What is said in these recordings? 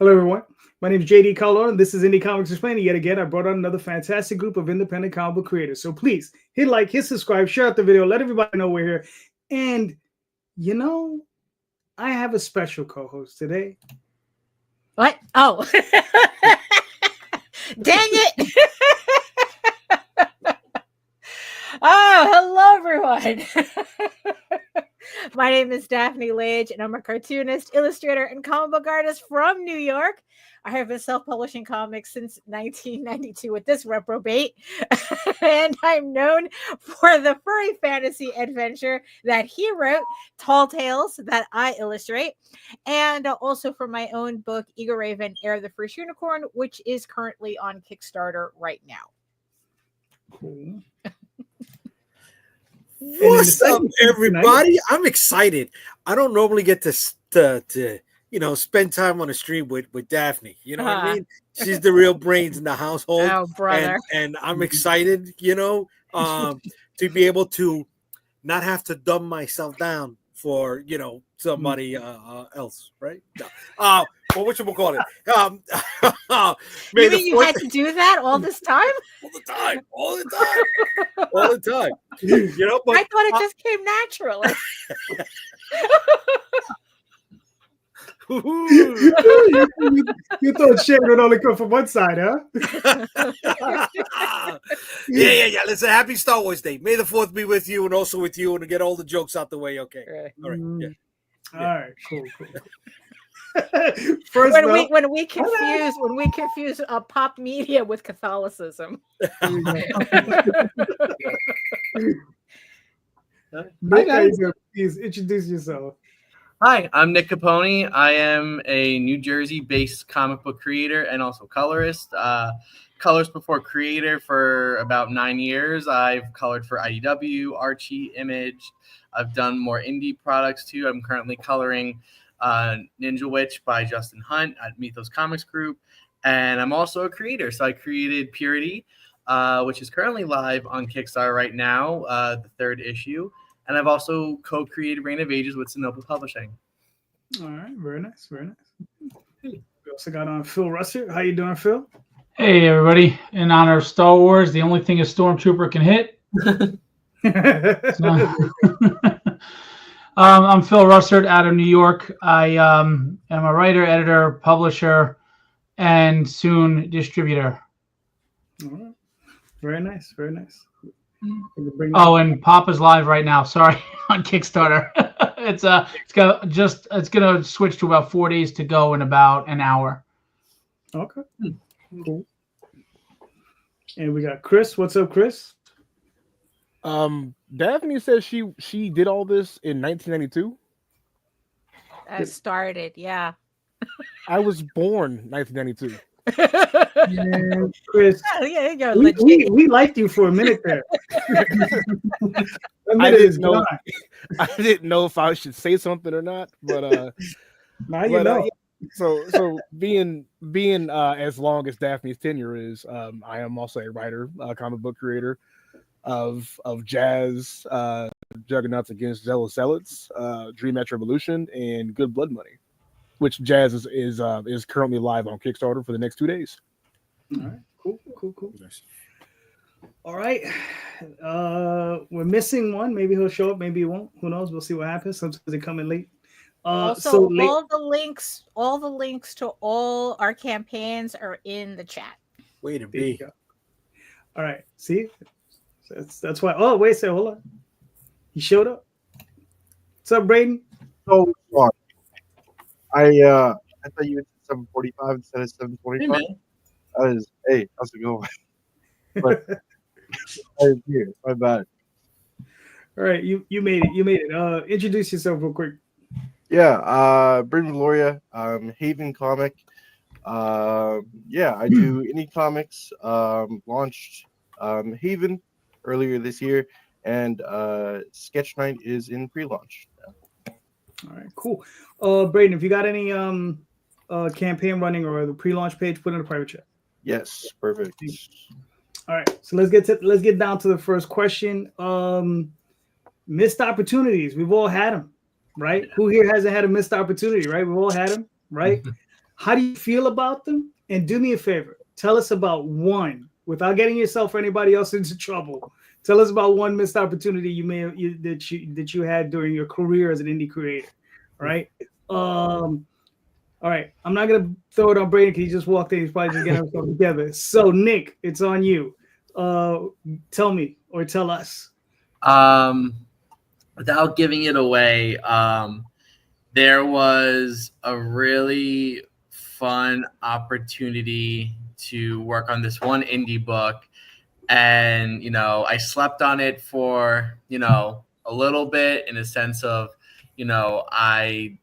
Hello, everyone. My name is JD Calderon. This is Indie Comics Explained. Yet again, I brought on another fantastic group of independent comic book creators. So please hit like, hit subscribe, share out the video, let everybody know we're here. And you know, I have a special co-host today. What? Oh, dang it! Oh, hello, everyone. My name is Daphne Lage, and I'm a cartoonist, illustrator, and comic book artist from New York. I have been self-publishing comics since 1992 with this reprobate, and I'm known for the furry fantasy adventure that he wrote, Tall Tales, that I illustrate, and also for my own book, Eagle Raven, Heir of the First Unicorn, which is currently on Kickstarter right now. Cool. What's up, everybody? I'm excited. I don't normally get to spend time on a stream with Daphne. You know what I mean? She's the real brains in the household. Oh, brother. And I'm excited, to be able to not have to dumb myself down for, somebody else, right? No. Well, what you call it? You mean you had to do that all this time? All the time. But I thought it just came naturally. You thought shade would only come from one side, huh? Yeah. Listen, happy Star Wars Day. May the 4th be with you and also with you, and to get all the jokes out the way. Okay. All right. Yeah. All right. Cool. First, when we confuse pop media with Catholicism. Nick, please introduce yourself. Hi, I'm Nick Caponi. I am a New Jersey-based comic book creator and also colorist. Colors before creator for about 9 years. I've colored for IDW, Archie, Image. I've done more indie products too. I'm currently coloring Ninja Witch by Justin Hunt at Mythos Comics Group. And I'm also a creator. So I created Purity, which is currently live on Kickstarter right now, the 3rd issue. And I've also co-created Reign of Ages with Sonoma Publishing. All right, very nice. We also got on Phil Russert. How you doing, Phil? Hey, everybody. In honor of Star Wars, the only thing a stormtrooper can hit. I'm Phil Russert out of New York. I am a writer, editor, publisher, and soon distributor. All right. Very nice. Oh, and Papa's live right now. Sorry, on Kickstarter. It's gonna switch to about 4 days to go in about an hour. Okay. Cool. And we got Chris. What's up, Chris? Daphne says she did all this in 1992. I started, yeah. I was born 1992. Yeah, Chris. Yeah, we liked you for a minute there. I didn't know if I should say something or not, but now you know. So being as long as Daphne's tenure is, I am also a writer, comic book creator of Jazz, Juggernauts Against Zealous Zealots, Dream Match Revolution, and Good Blood Money, which Jazz is currently live on Kickstarter for the next 2 days. All right, cool. Nice. All right, we're missing one. Maybe he'll show up. Maybe he won't. Who knows? We'll see what happens. Sometimes they come in late. Also, all the links to all our campaigns are in the chat. Way to be. All right. See, that's why. Oh, wait a second. Hold on. He showed up. What's up, Brayden? So smart. I thought you were 7:45 instead of 7:25. Hey, how's it going? But I was here. My bad. All right, you made it. Introduce yourself real quick. Yeah, Brayden Viloria, Haven Comic. I do indie comics. Launched Haven earlier this year, and Sketch Night is in pre-launch. All right, cool. Brayden, if you got any campaign running or the pre-launch page, put in the private chat. Yes, perfect. All right, so let's get down to the first question. Missed opportunities. We've all had them, right? Who here hasn't had a missed opportunity, right? We've all had them, right? How do you feel about them? And do me a favor. Tell us about one, without getting yourself or anybody else into trouble. Tell us about one missed opportunity that you had during your career as an indie creator. All right. All right. I'm not gonna throw it on Brayden because he just walked in. He's probably just getting himself together. So Nick, it's on you. Tell me or tell us. Without giving it away, there was a really fun opportunity to work on this one indie book. And, I slept on it for, a little bit, in a sense of, the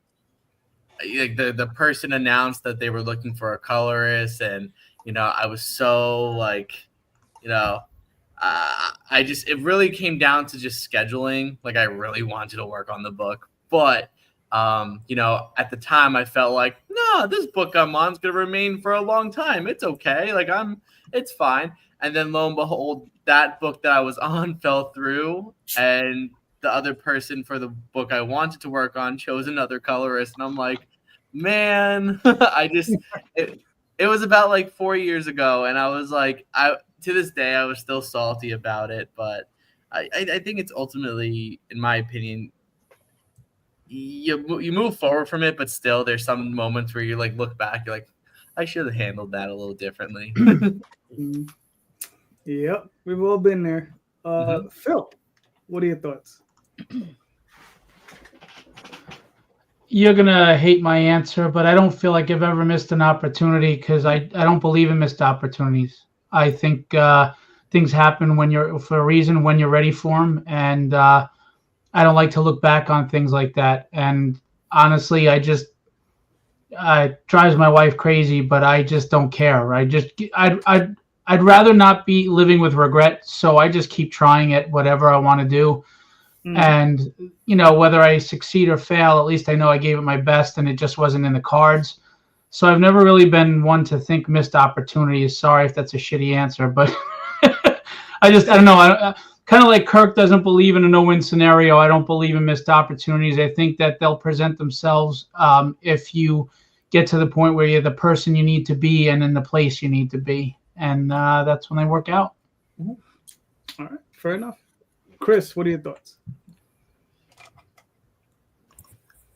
person announced that they were looking for a colorist, and, I was so like, it really came down to just scheduling. Like, I really wanted to work on the book, but at the time I felt like, no, this book I'm on is going to remain for a long time. It's okay. Like, it's fine. And then lo and behold, that book that I was on fell through, and the other person for the book I wanted to work on chose another colorist. And I'm like, man, it was about like 4 years ago. And I was like, to this day, I was still salty about it. But I think it's ultimately, in my opinion, you move forward from it, but still there's some moments where you like look back, you're like, I should have handled that a little differently. Yep, we've all been there. Phil, what are your thoughts? You're gonna hate my answer, but I don't feel like I've ever missed an opportunity because I don't believe in missed opportunities. I think things happen for a reason, when you're ready for them, and I don't like to look back on things like that. And honestly, it drives my wife crazy, but I just don't care. I'd rather not be living with regret, so I just keep trying at whatever I want to do. And, whether I succeed or fail, at least I know I gave it my best, and it just wasn't in the cards. So I've never really been one to think missed opportunities. Sorry if that's a shitty answer, but I don't know. Kind of like Kirk doesn't believe in a no-win scenario. I don't believe in missed opportunities. I think that they'll present themselves if you get to the point where you're the person you need to be and in the place you need to be. And that's when they work out. All right, fair enough. Chris, what are your thoughts?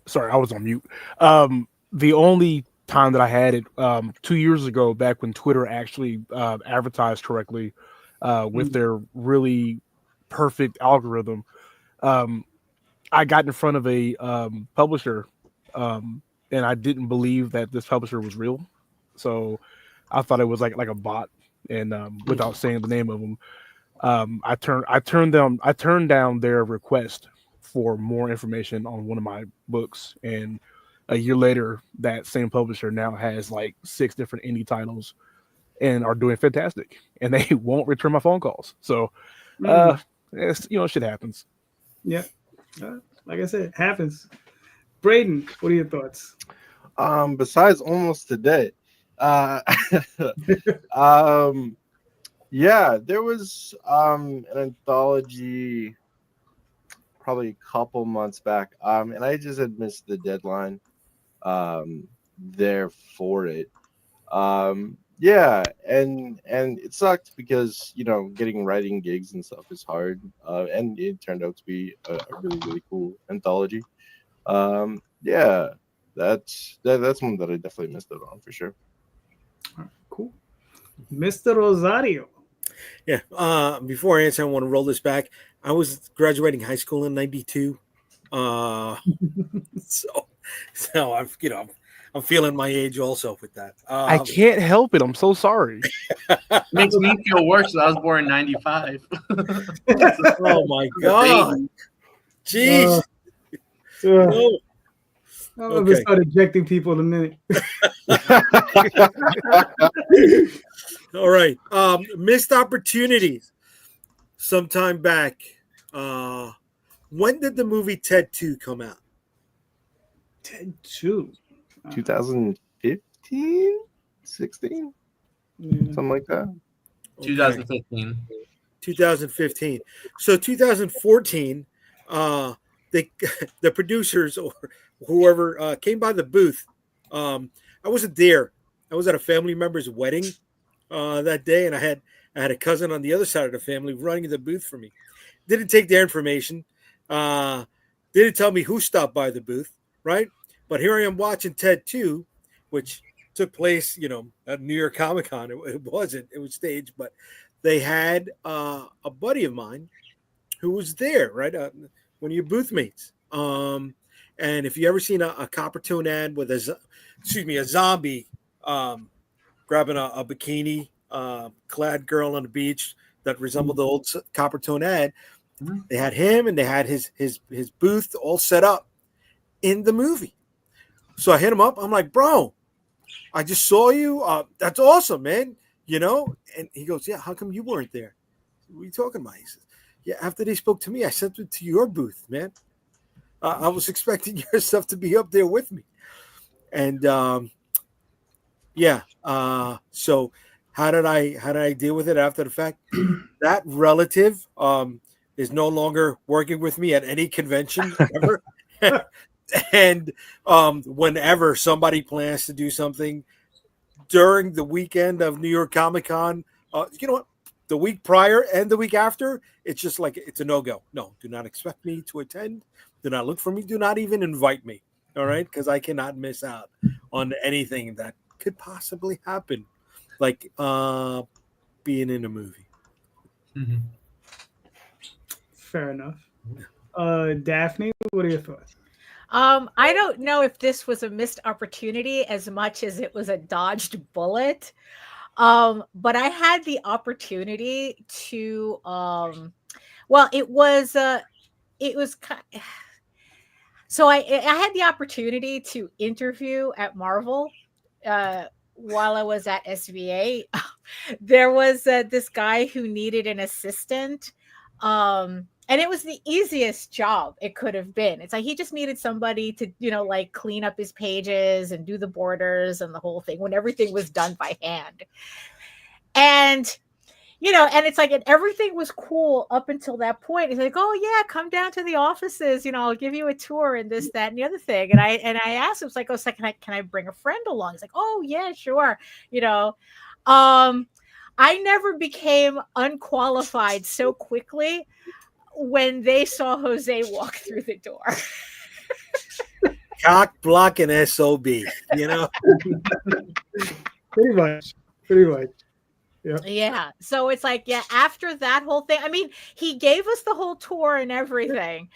Sorry, I was on mute. The only time that I had it 2 years ago, back when Twitter actually advertised correctly with their really perfect algorithm, I got in front of a publisher, and I didn't believe that this publisher was real. So I thought it was like a bot, and without saying the name of them, I turned down their request for more information on one of my books, and a year later, that same publisher now has like 6 different indie titles and are doing fantastic, and they won't return my phone calls. So, shit happens. Yeah, like I said, it happens. Brayden, what are your thoughts? Besides Almost Today, yeah, there was an anthology probably a couple months back, and I just had missed the deadline there for it. Yeah, and it sucked because getting writing gigs and stuff is hard, and it turned out to be a really, really cool anthology. Yeah, that's one that I definitely missed out on for sure. All right, cool. Mr. Rosario. Yeah. Before I answer, I want to roll this back. I was graduating high school in '92, so I'm feeling my age also with that. I can't help it. I'm so sorry. Makes me feel worse. I was born in '95. Oh my god! Jeez. No. I'm going to start ejecting people in a minute. All right. Missed opportunities. Sometime back. When did the movie Ted 2 come out? Ted 2? 2015? 16? Something like that. 2015. 2015. So 2014, the producers or whoever came by the booth I wasn't there. I was at a family member's wedding that day, and I had a cousin on the other side of the family running the booth for me. Didn't take their information. Didn't tell me who stopped by the booth, right? But here I am watching Ted 2, which took place, at New York Comic Con. It wasn't. It was staged, but they had a buddy of mine who was there, right? One of your booth mates. And if you ever seen a Coppertone ad with a zombie grabbing a bikini clad girl on the beach that resembled the old Coppertone ad, they had him and they had his booth all set up in the movie. So I hit him up. I'm like, bro, I just saw you. That's awesome, man. And he goes, yeah, how come you weren't there? What are you talking about? He says, yeah, after they spoke to me, I sent it to your booth, man. I was expecting your stuff to be up there with me. And so how did I deal with it after the fact? That relative is no longer working with me at any convention ever. And whenever somebody plans to do something during the weekend of New York Comic Con, you know what? The week prior and the week after, it's just like it's a no-go. No, do not expect me to attend. Do not look for me. Do not even invite me. All right, because I cannot miss out on anything that could possibly happen, like being in a movie. Mm-hmm. Fair enough. Daphne, what are your thoughts? I don't know if this was a missed opportunity as much as it was a dodged bullet. But I had the opportunity to, it was so I had the opportunity to interview at Marvel, while I was at SVA. There was this guy who needed an assistant. And it was the easiest job it could have been. It's like he just needed somebody to, like clean up his pages and do the borders and the whole thing when everything was done by hand. And, and it's like, and everything was cool up until that point. It's like, oh yeah, come down to the offices, I'll give you a tour and this, that, and the other thing. And I asked him, it's like, oh, so can I bring a friend along? He's like, oh yeah, sure. I never became unqualified so quickly when they saw Jose walk through the door. Cock, block, and SOB, Pretty much. Yeah. So it's like, after that whole thing, I mean, he gave us the whole tour and everything.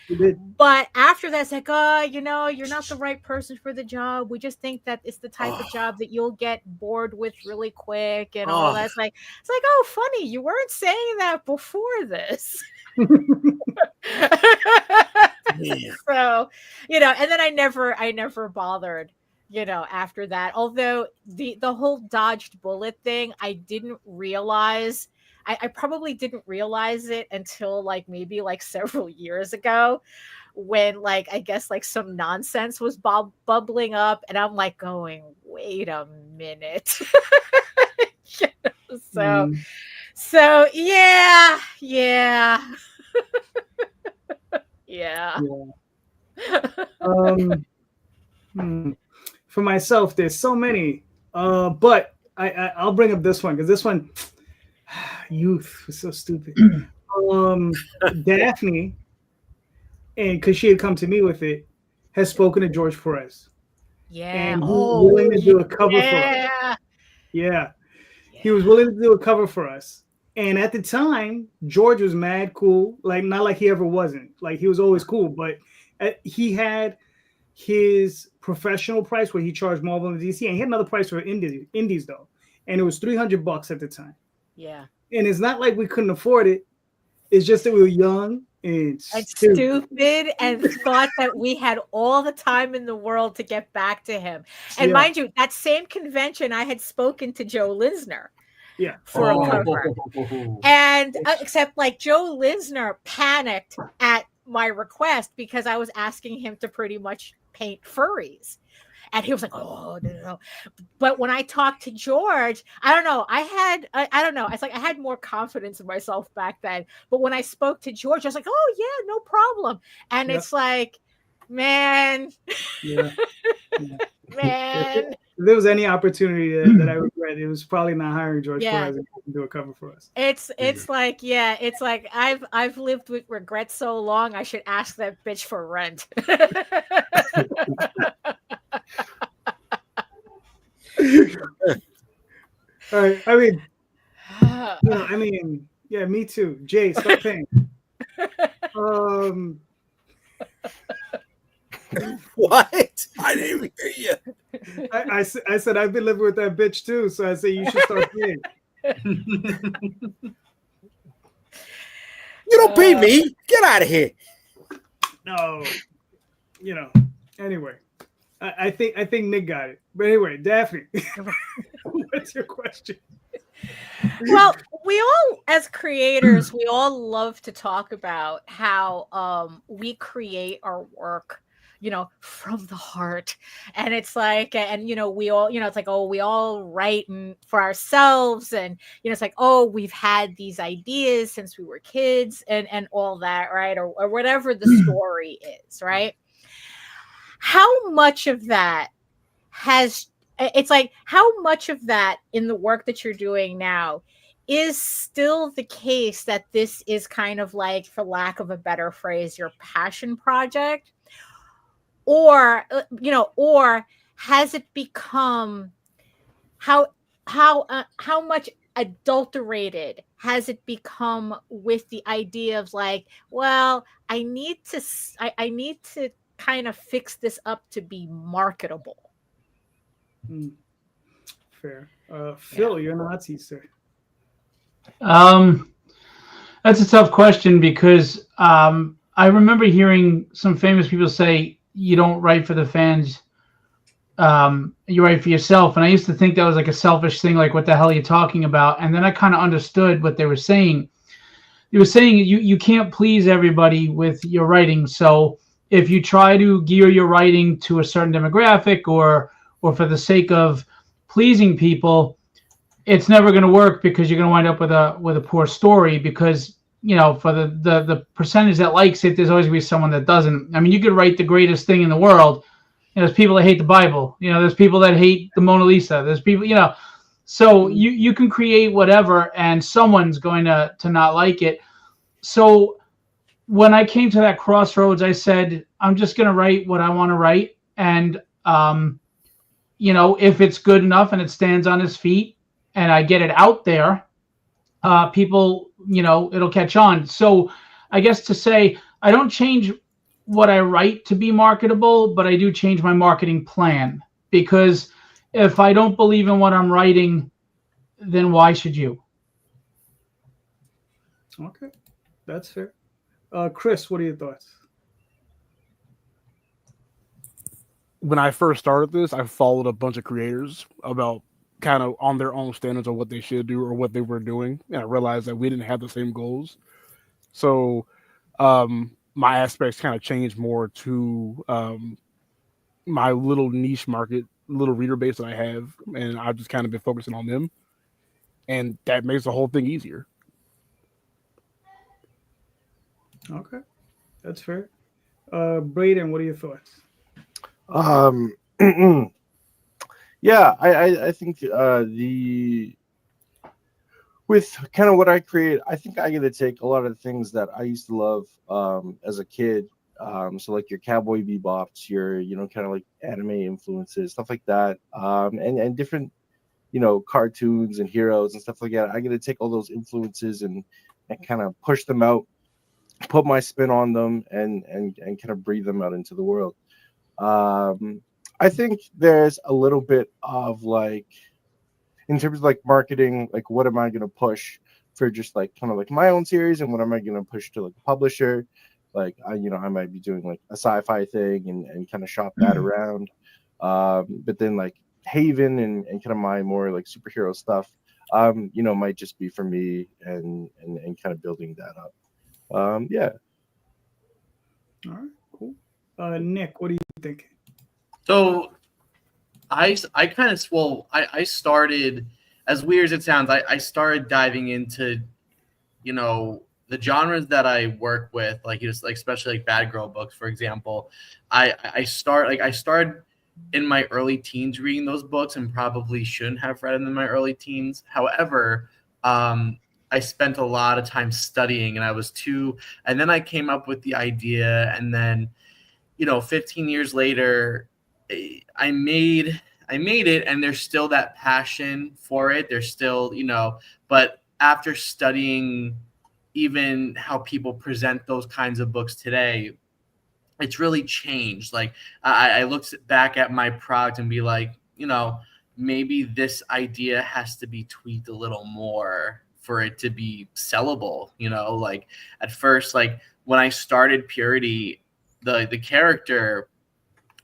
But after that, it's like, you're not the right person for the job. We just think that it's the type of job that you'll get bored with really quick and all that. It's like, oh, funny. You weren't saying that before this. So, and then I never bothered, after that. Although the whole dodged bullet thing, I didn't realize. I probably didn't realize it until maybe several years ago, when I guess some nonsense was bubbling up, and I'm going, wait a minute. So yeah. Yeah. For myself, there's so many, but I'll bring up this one because this one, youth was so stupid. Daphne, and because she had come to me with it, has spoken to George Perez. Yeah. And he was willing to do a cover for us. Yeah. He was willing to do a cover for us. And at the time, George was mad cool. Not like he ever wasn't. He was always cool, but he had his professional price where he charged Marvel and DC, and he had another price for indies though. And it was $300 at the time. Yeah. And it's not like we couldn't afford it. It's just that we were young and stupid and thought that we had all the time in the world to get back to him. And mind you, that same convention, I had spoken to Joe Linsner. Yeah, for a cover. And except Joe Linsner panicked at my request because I was asking him to pretty much paint furries. And he was like, oh, no. But when I talked to George, I don't know. I don't know. It's I had more confidence in myself back then. But when I spoke to George, I was like, oh, yeah, no problem. And it's Man. Yeah. Yeah. Man. If there was any opportunity that I regret, it was probably not hiring George Yeah. Perez to do a cover for us. It's like, yeah, it's like I've lived with regret so long I should ask that bitch for rent. All right. I mean, yeah, me too. Jay, stop paying. What? I didn't even hear you. I said I've been living with that bitch too, so I say you should start paying. You don't pay me. Get out of here. No, Anyway, I think Nick got it. But anyway, Daphne, what's your question? Well, we all, as creators, we all love to talk about how we create our work, from the heart. And it's like, and we all, it's like, oh, we all write for ourselves, and it's like, oh, we've had these ideas since we were kids, and all that, right? Or whatever the story is, right? How much of that it's like, how much of that in the work that you're doing now is still the case that this is kind of like, for lack of a better phrase, your passion project? Or, or has it become, how much adulterated has it become with the idea of like, well, I need to kind of fix this up to be marketable? Fair. Phil, you're in the hot seat, sir. That's a tough question because I remember hearing some famous people say, you don't write for the fans, you write for yourself. And I used to think that was like a selfish thing, like what the hell are you talking about? And then I kind of understood what they were saying. They were saying you can't please everybody with your writing. So if you try to gear your writing to a certain demographic or for the sake of pleasing people, it's never going to work, because you're going to wind up with a poor story, because for the percentage that likes it, there's always going to be someone that doesn't. I mean, you could write the greatest thing in the world. There's people that hate the Bible. There's people that hate the Mona Lisa. There's people, so you can create whatever, and someone's going to not like it. So when I came to that crossroads, I said, I'm just going to write what I want to write. And, if it's good enough and it stands on its feet and I get it out there, people, it'll catch on. So I guess to say, I don't change what I write to be marketable, but I do change my marketing plan, because if I don't believe in what I'm writing, then why should you? Okay, that's fair. Chris, what are your thoughts? When I first started this, I followed a bunch of creators about kind of on their own standards of what they should do or what they were doing. And I realized that we didn't have the same goals. So my aspects kind of changed more to my little niche market, little reader base that I have. And I've just kind of been focusing on them. And that makes the whole thing easier. Okay, that's fair. Brayden, what are your thoughts? Yeah, I think with kind of what I create, I think I get to take a lot of the things that I used to love as a kid. So like your Cowboy Bebops, your kind of like anime influences, stuff like that, and different cartoons and heroes and stuff like that. I get to take all those influences and kind of push them out, put my spin on them, and kind of breathe them out into the world. I think there's a little bit of like, in terms of like marketing, like what am I going to push for just like kind of like my own series, and what am I going to push to like a publisher? Like I might be doing like a sci-fi thing and kind of shop that around. But then like Haven and kind of my more like superhero stuff, might just be for me and kind of building that up. Yeah. All right, cool. Nick, what do you think? So I started, as weird as it sounds, I started diving into, the genres that I work with, like just like especially like bad girl books, for example, I started in my early teens reading those books and probably shouldn't have read them in my early teens. However, I spent a lot of time studying, and and then I came up with the idea, and then 15 years later, I made it, and there's still that passion for it. There's still, but after studying even how people present those kinds of books today, it's really changed. Like I looked back at my product and be like, maybe this idea has to be tweaked a little more for it to be sellable. Like at first, like when I started Purity, the character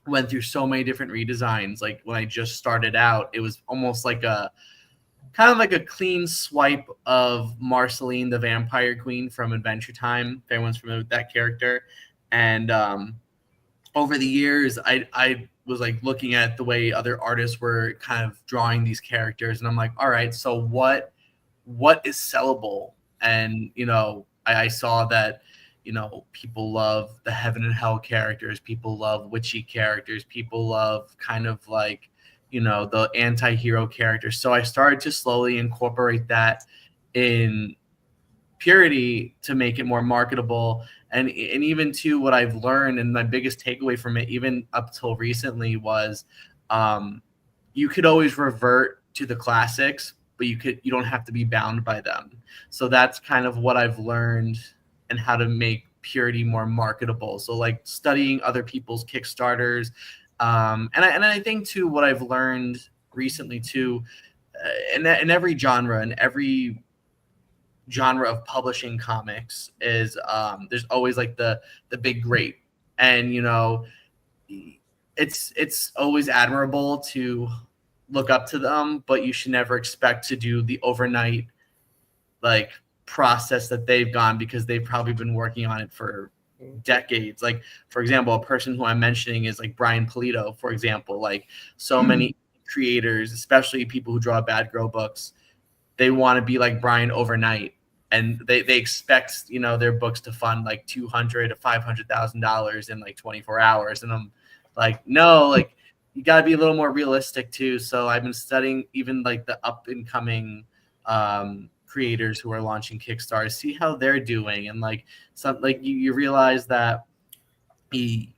went through so many different redesigns. Like when I just started out, it was almost like a kind of like a clean swipe of Marceline, the Vampire Queen from Adventure Time, if everyone's familiar with that character. And over the years, I was like looking at the way other artists were kind of drawing these characters, and I'm like, all right, so what is sellable? And I saw that people love the heaven and hell characters, people love witchy characters, people love kind of like the anti-hero characters. So I started to slowly incorporate that in Purity to make it more marketable. And even to what I've learned, and my biggest takeaway from it, even up till recently, was you could always revert to the classics, but you don't have to be bound by them. So that's kind of what I've learned and how to make Purity more marketable. So like studying other people's Kickstarters, and I think too what I've learned recently too, in every genre, in every genre of publishing comics, is there's always like the big great, and it's always admirable to look up to them, but you should never expect to do the overnight like process that they've gone, because they've probably been working on it for decades. Like for example, a person who I'm mentioning is like Brian Pulido, for example. Like so many creators, especially people who draw bad girl books, they want to be like Brian overnight, and they expect their books to fund like $200,000 to $500,000 in like 24 hours, and I'm like, no, like you got to be a little more realistic too. So I've been studying even like the up and coming creators who are launching Kickstarter, see how they're doing, and like some like you realize that you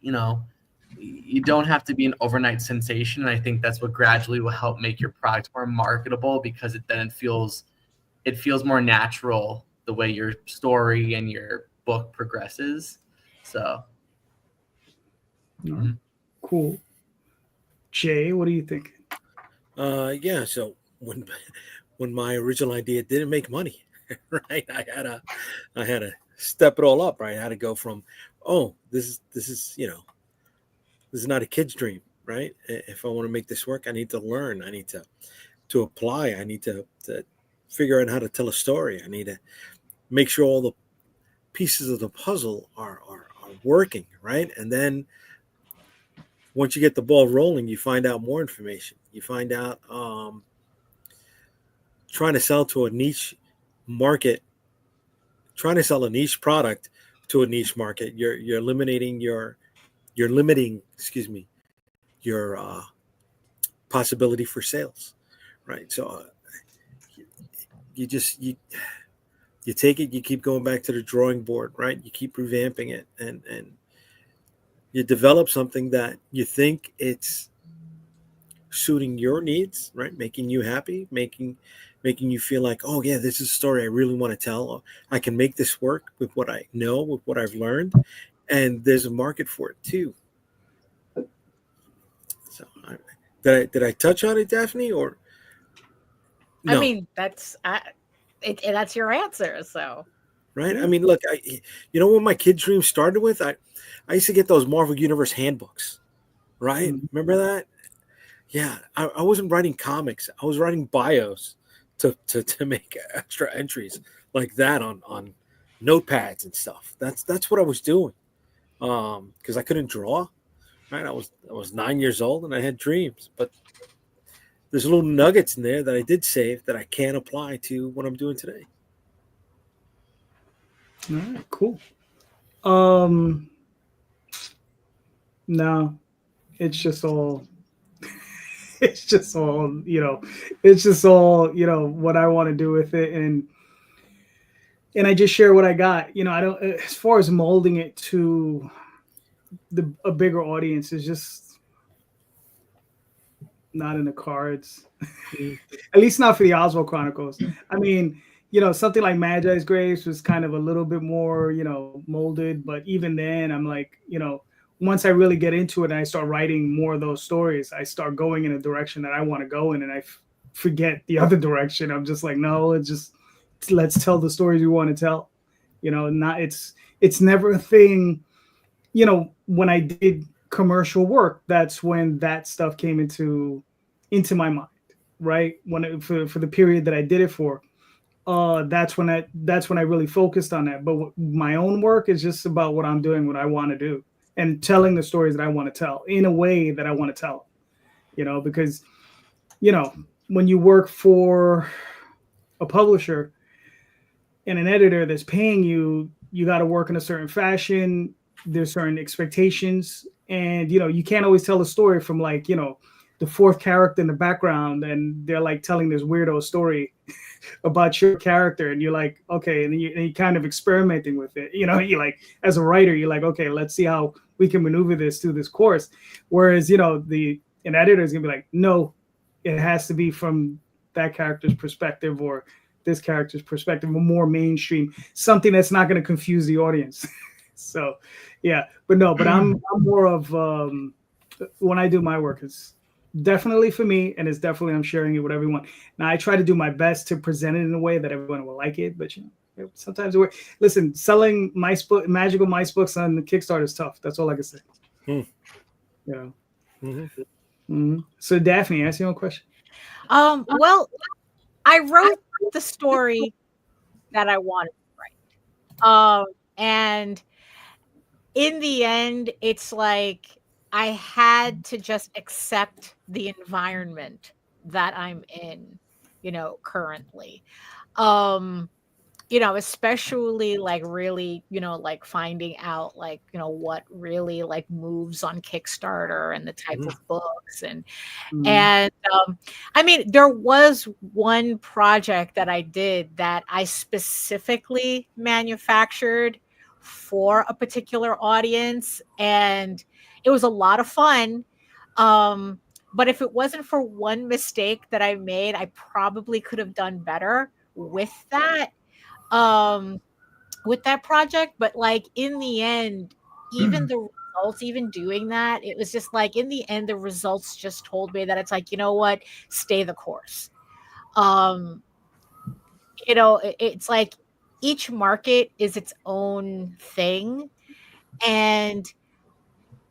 don't have to be an overnight sensation. And I think that's what gradually will help make your product more marketable, because it feels more natural the way your story and your book progresses. So cool. Jay, what do you think? Yeah, so when my original idea didn't make money, right, I had to step it all up, right? I had to go from, this is not a kid's dream, right? If I want to make this work, I need to learn, I need to apply, I need to figure out how to tell a story, I need to make sure all the pieces of the puzzle are working, right? And then once you get the ball rolling, you find out more information. You find out trying to sell to a niche market, trying to sell a niche product to a niche market, you're limiting your possibility for sales, right? So you take it, you keep going back to the drawing board, right? You keep revamping it, and you develop something that you think it's suiting your needs, right? Making you happy, making you feel like, oh yeah, this is a story I really want to tell. I can make this work with what I know, with what I've learned, and there's a market for it too. So did I touch on it, Daphne, or no? I mean, that's your answer. So right. I mean, look, what my kid dream started with? I used to get those Marvel Universe handbooks, right? Remember that? Yeah, I wasn't writing comics. I was writing bios to make extra entries like that on notepads and stuff. That's what I was doing, because I couldn't draw. Right, I was 9 years old and I had dreams, but there's little nuggets in there that I did save that I can apply to what I'm doing today. All right, cool. No, it's just all it's just all, it's just all, what I want to do with it, and I just share what I got. I don't, as far as molding it to a bigger audience is just not in the cards. At least not for the Oswald Chronicles. I mean, something like Magi's Graves was kind of a little bit more, molded, but even then I'm like, once I really get into it and I start writing more of those stories, I start going in a direction that I want to go in, and I forget the other direction. I'm just like, no, let's tell the stories we want to tell. Not it's never a thing. When I did commercial work, that's when that stuff came into my mind, right? For the period that I did it for, that's when I really focused on that. But my own work is just about what I'm doing, what I want to do, and telling the stories that I want to tell in a way that I want to tell. Because when you work for a publisher and an editor that's paying you, you got to work in a certain fashion. There's certain expectations, and you can't always tell a story from like the fourth character in the background, and they're like telling this weirdo story about your character, and you're like, okay, and you're kind of experimenting with it. You like, as a writer, you're like, okay, let's see how we can maneuver this through this course. Whereas an editor is gonna be like, no, it has to be from that character's perspective or this character's perspective, or more mainstream, something that's not going to confuse the audience. So, yeah, but I'm more of when I do my work, it's definitely for me, and it's definitely I'm sharing it with everyone. Now I try to do my best to present it in a way that everyone will like it, but sometimes it works. Listen, selling magical mice books on the Kickstarter is tough. That's all I can say. So Daphne, ask your own question. Well, I wrote the story that I wanted to write. And in the end, it's like I had to just accept the environment that I'm in, currently. Especially like really, like finding out like, what really like moves on Kickstarter and the type of books and I mean, there was one project that I did that I specifically manufactured for a particular audience, and it was a lot of fun. But if it wasn't for one mistake that I made, I probably could have done better with that project. But like in the end, even the results, even doing that, it was just like in the end, the results just told me that it's like, you know what, stay the course. It's like each market is its own thing, and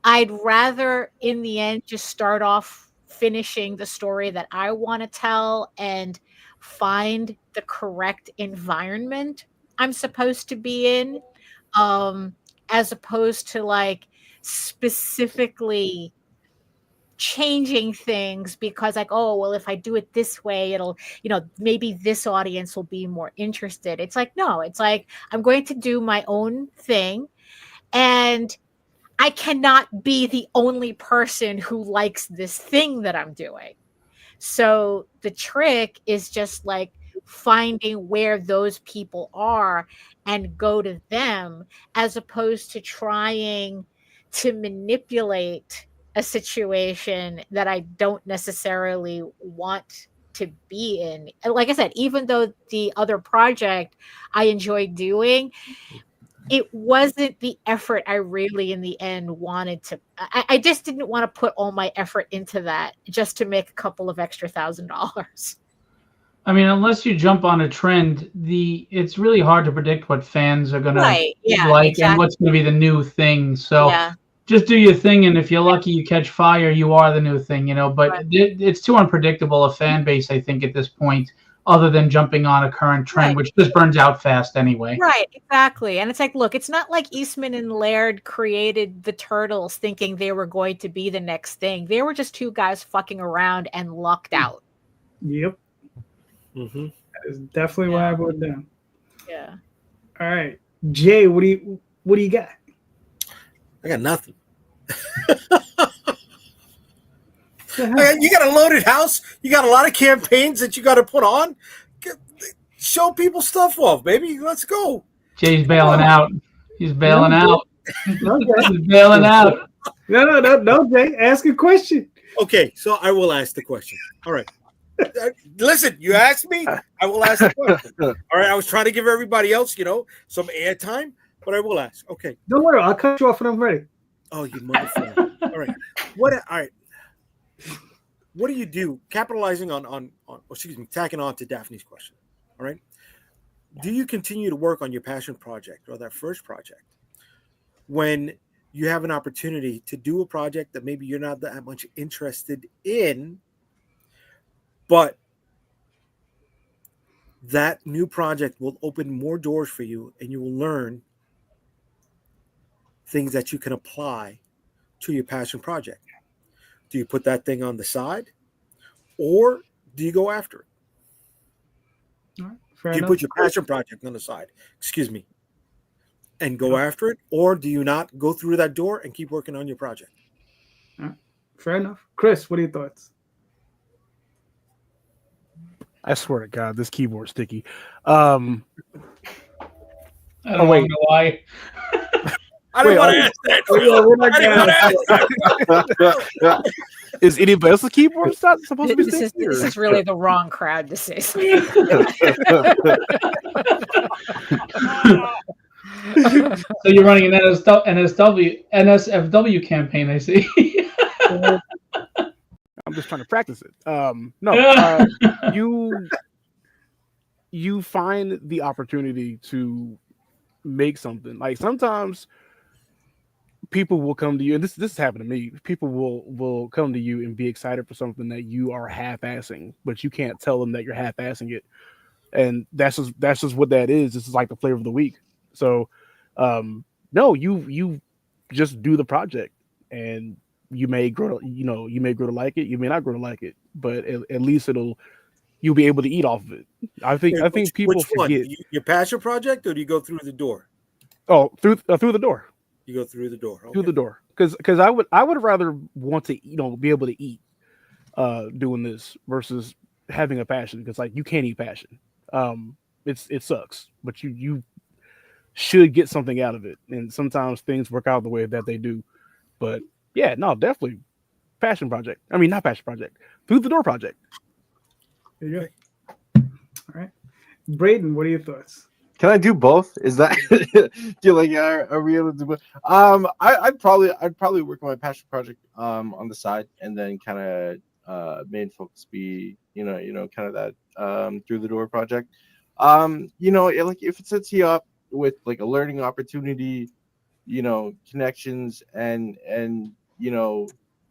I'd rather in the end just start off finishing the story that I want to tell and find the correct environment I'm supposed to be in, as opposed to like specifically changing things because like, oh, well, if I do it this way, it'll, maybe this audience will be more interested. It's like, no, it's like I'm going to do my own thing, and I cannot be the only person who likes this thing that I'm doing. So the trick is just like finding where those people are and go to them, as opposed to trying to manipulate a situation that I don't necessarily want to be in. And like I said, even though the other project I enjoyed doing, it wasn't the effort I really in the end wanted to. I just didn't want to put all my effort into that just to make a couple of extra $1,000. I mean, unless you jump on a trend, it's really hard to predict what fans are gonna like and what's gonna be the new thing. So just do your thing, and if you're lucky, you catch fire. You are the new thing, But it's too unpredictable a fan base, I think, at this point. Other than jumping on a current trend, which just burns out fast anyway. Right, exactly. And it's like, look, it's not like Eastman and Laird created the Turtles thinking they were going to be the next thing. They were just two guys fucking around and lucked out. Yep. That is definitely what I wrote down. Yeah. All right. Jay, what do you got? I got nothing. You got a loaded house. You got a lot of campaigns that you got to put on. Show people stuff off, baby. Let's go. Jay's bailing out. He's bailing out. Okay. He's bailing out. No, Jay. Ask a question. Okay, so I will ask the question. All right. Listen, you asked me, I will ask the question. All right, I was trying to give everybody else, some airtime, but I will ask. Okay. Don't worry, I'll cut you off when I'm ready. Oh, you motherfucker. All right. All right. What do you do? Capitalizing tacking on to Daphne's question. All right. Do you continue to work on your passion project or that first project when you have an opportunity to do a project that maybe you're not that much interested in, but that new project will open more doors for you and you will learn things that you can apply to your passion project? Do you put that thing on the side or do you go after it? All right, Do you put your passion project on the side, and go after it, or do you not go through that door and keep working on your project? All right. Fair enough. Chris, what are your thoughts? I swear to God, this keyboard's sticky. I don't want to know why. I don't want to ask that. Is anybody else's keyboard not supposed to be sticky? This is really the wrong crowd to say something. So you're running an NSFW campaign, I see. I'm just trying to practice it. You find the opportunity to make something. Like sometimes people will come to you, and this has happened to me. People will come to you and be excited for something that you are half-assing, but you can't tell them that you're half-assing it. And that's just what that is. This is like the flavor of the week. So no, you just do the project, and you may grow to like it, you may not grow to like it, but at least you'll be able to eat off of it. I think people forget. Your passion project, or do you go through the door? Oh, through the door. You go through the door. Okay. Through the door, because I would rather want to be able to eat doing this versus having a passion, because like you can't eat passion. It sucks, but you should get something out of it, and sometimes things work out the way that they do. But yeah, no, definitely passion project. I mean, not passion project, through the door project. There you go. All right, Brayden, what are your thoughts? Can I do both? Is that are we able to do both? I'd probably work on my passion project on the side, and then kind of main focus be kind of that through the door project. Like if it sets you up with like a learning opportunity, connections and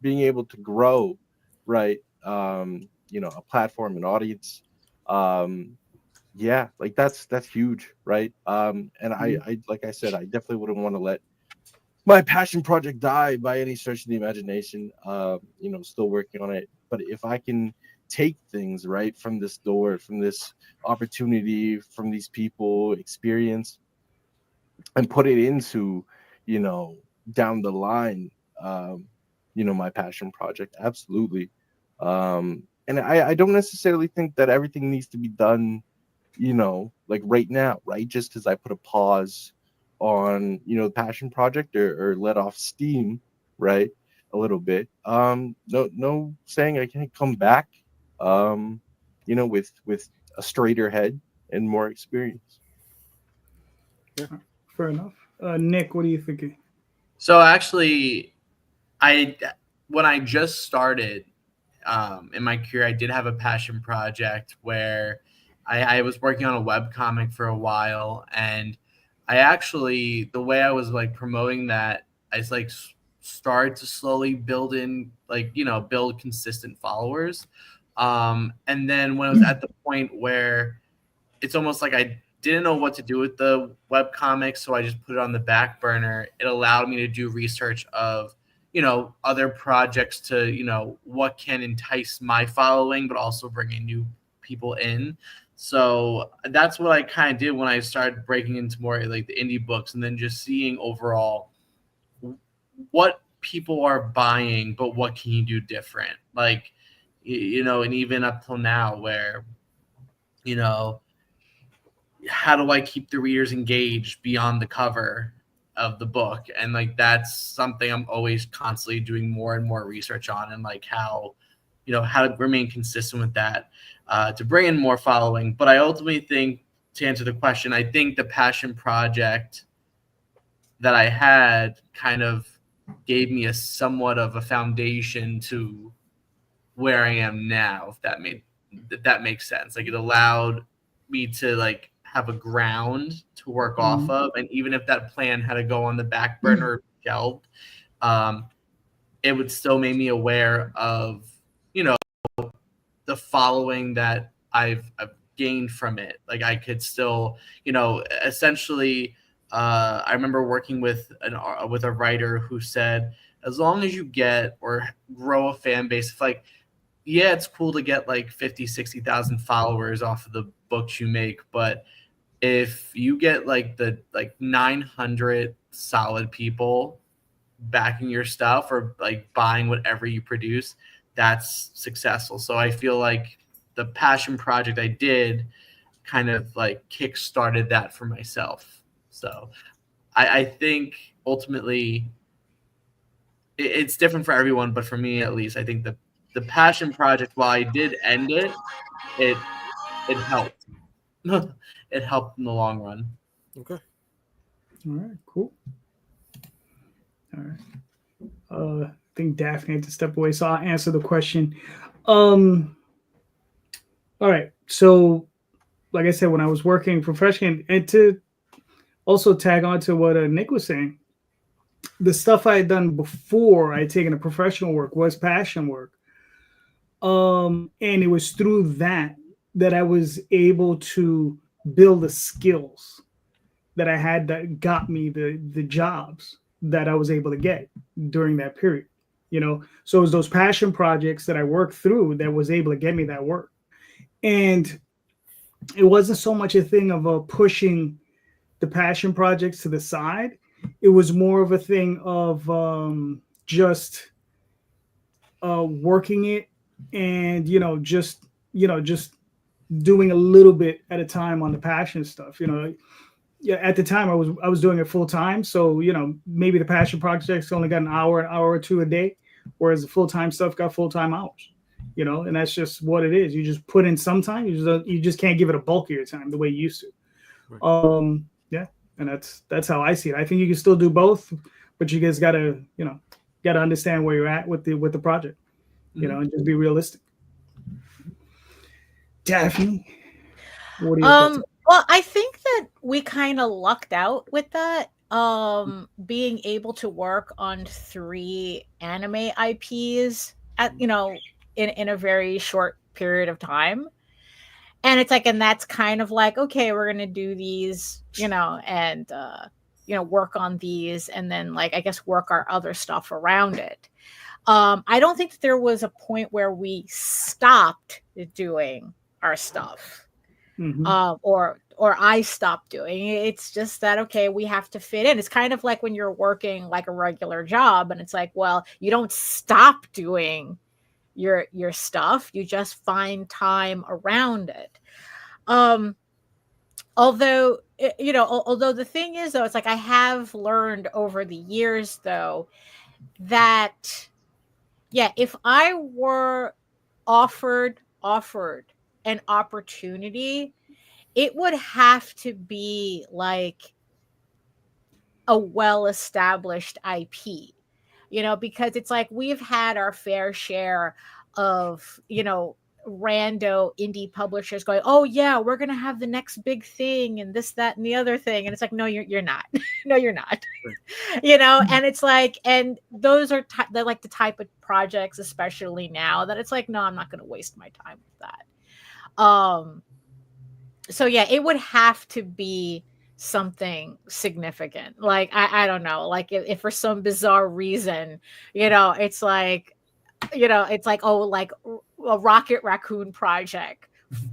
being able to grow, right? A platform, an audience. Yeah, like that's huge, right? And I like I said, I definitely wouldn't want to let my passion project die by any stretch of the imagination. Still working on it. But if I can take things right from this door, from this opportunity, from these people, experience, and put it into, down the line, my passion project, absolutely. And I don't necessarily think that everything needs to be done, like right now, right? Just because I put a pause on, the passion project or let off steam, right? A little bit. No saying I can't come back, with a straighter head and more experience. Yeah, fair enough. Nick, what are you thinking? So actually, when I just started in my career, I did have a passion project where I was working on a webcomic for a while, and the way I was like promoting that, I like started to slowly build consistent followers. And then when I was at the point where it's almost like I didn't know what to do with the webcomic, so I just put it on the back burner. It allowed me to do research of, other projects to, what can entice my following, but also bring in new people in. So that's what I kind of did when I started breaking into more like the indie books, and then just seeing overall what people are buying, but what can you do different? Like, you know, and even up till now where, you know, how do I keep the readers engaged beyond the cover of the book? And like, that's something I'm always constantly doing more and more research on, and like how, you know, how to remain consistent with that, to bring in more following. But I ultimately think, to answer the question, I think the passion project that I had kind of gave me a somewhat of a foundation to where I am now, if that makes sense. Like, it allowed me to like have a ground to work off of, and even if that plan had to go on the back burner or shelved, it would still make me aware of, you know, the following that I've gained from it. Like, I could still, you know, essentially, I remember working with a writer who said, as long as you get or grow a fan base, if like, yeah, it's cool to get like 50, 60,000 followers off of the books you make, but if you get like 900 solid people backing your stuff or like buying whatever you produce, that's successful. So I feel like the passion project I did kind of like kick-started that for myself. So I think ultimately it's different for everyone, but for me at least, I think the passion project, while I did end it, it helped. It helped in the long run. Okay. All right, cool. All right. I think Daphne had to step away, so I'll answer the question. All right. So, like I said, when I was working professionally, and to also tag on to what Nick was saying, the stuff I had done before I had taken a professional work was passion work. And it was through that I was able to build the skills that I had that got me the jobs that I was able to get during that period. You know, so it was those passion projects that I worked through that was able to get me that work. And it wasn't so much a thing of pushing the passion projects to the side. It was more of a thing of just working it, and just doing a little bit at a time on the passion stuff. Yeah, at the time I was doing it full time, so maybe the passion projects only got an hour or two a day, whereas the full time stuff got full time hours. And that's just what it is. You just put in some time. You just can't give it a bulk of your time the way you used to. Right. Yeah, and that's how I see it. I think you can still do both, but you guys gotta understand where you're at with the project, and just be realistic. Daphne, what are your thoughts? Well, I think that we kind of lucked out with that. Being able to work on 3 anime IPs at in a very short period of time. And it's like, and that's kind of like, okay, we're gonna do these, and work on these, and then like I guess work our other stuff around it. I don't think that there was a point where we stopped doing our stuff, or I stopped doing it. It's just that, okay, we have to fit in. It's kind of like when you're working like a regular job, and it's like, well, you don't stop doing your stuff, you just find time around it. Although the thing is, though, it's like I have learned over the years, though, that if I were offered an opportunity, it would have to be like a well-established IP, because it's like we've had our fair share of, rando indie publishers going, oh yeah, we're going to have the next big thing and this, that, and the other thing. And it's like, no, you're not. No, you're not. And it's like, and those are they're like the type of projects, especially now, that it's like, no, I'm not going to waste my time with that. So yeah, it would have to be something significant. Like, I don't know, like if for some bizarre reason, it's like, it's like, oh, like a Rocket Raccoon project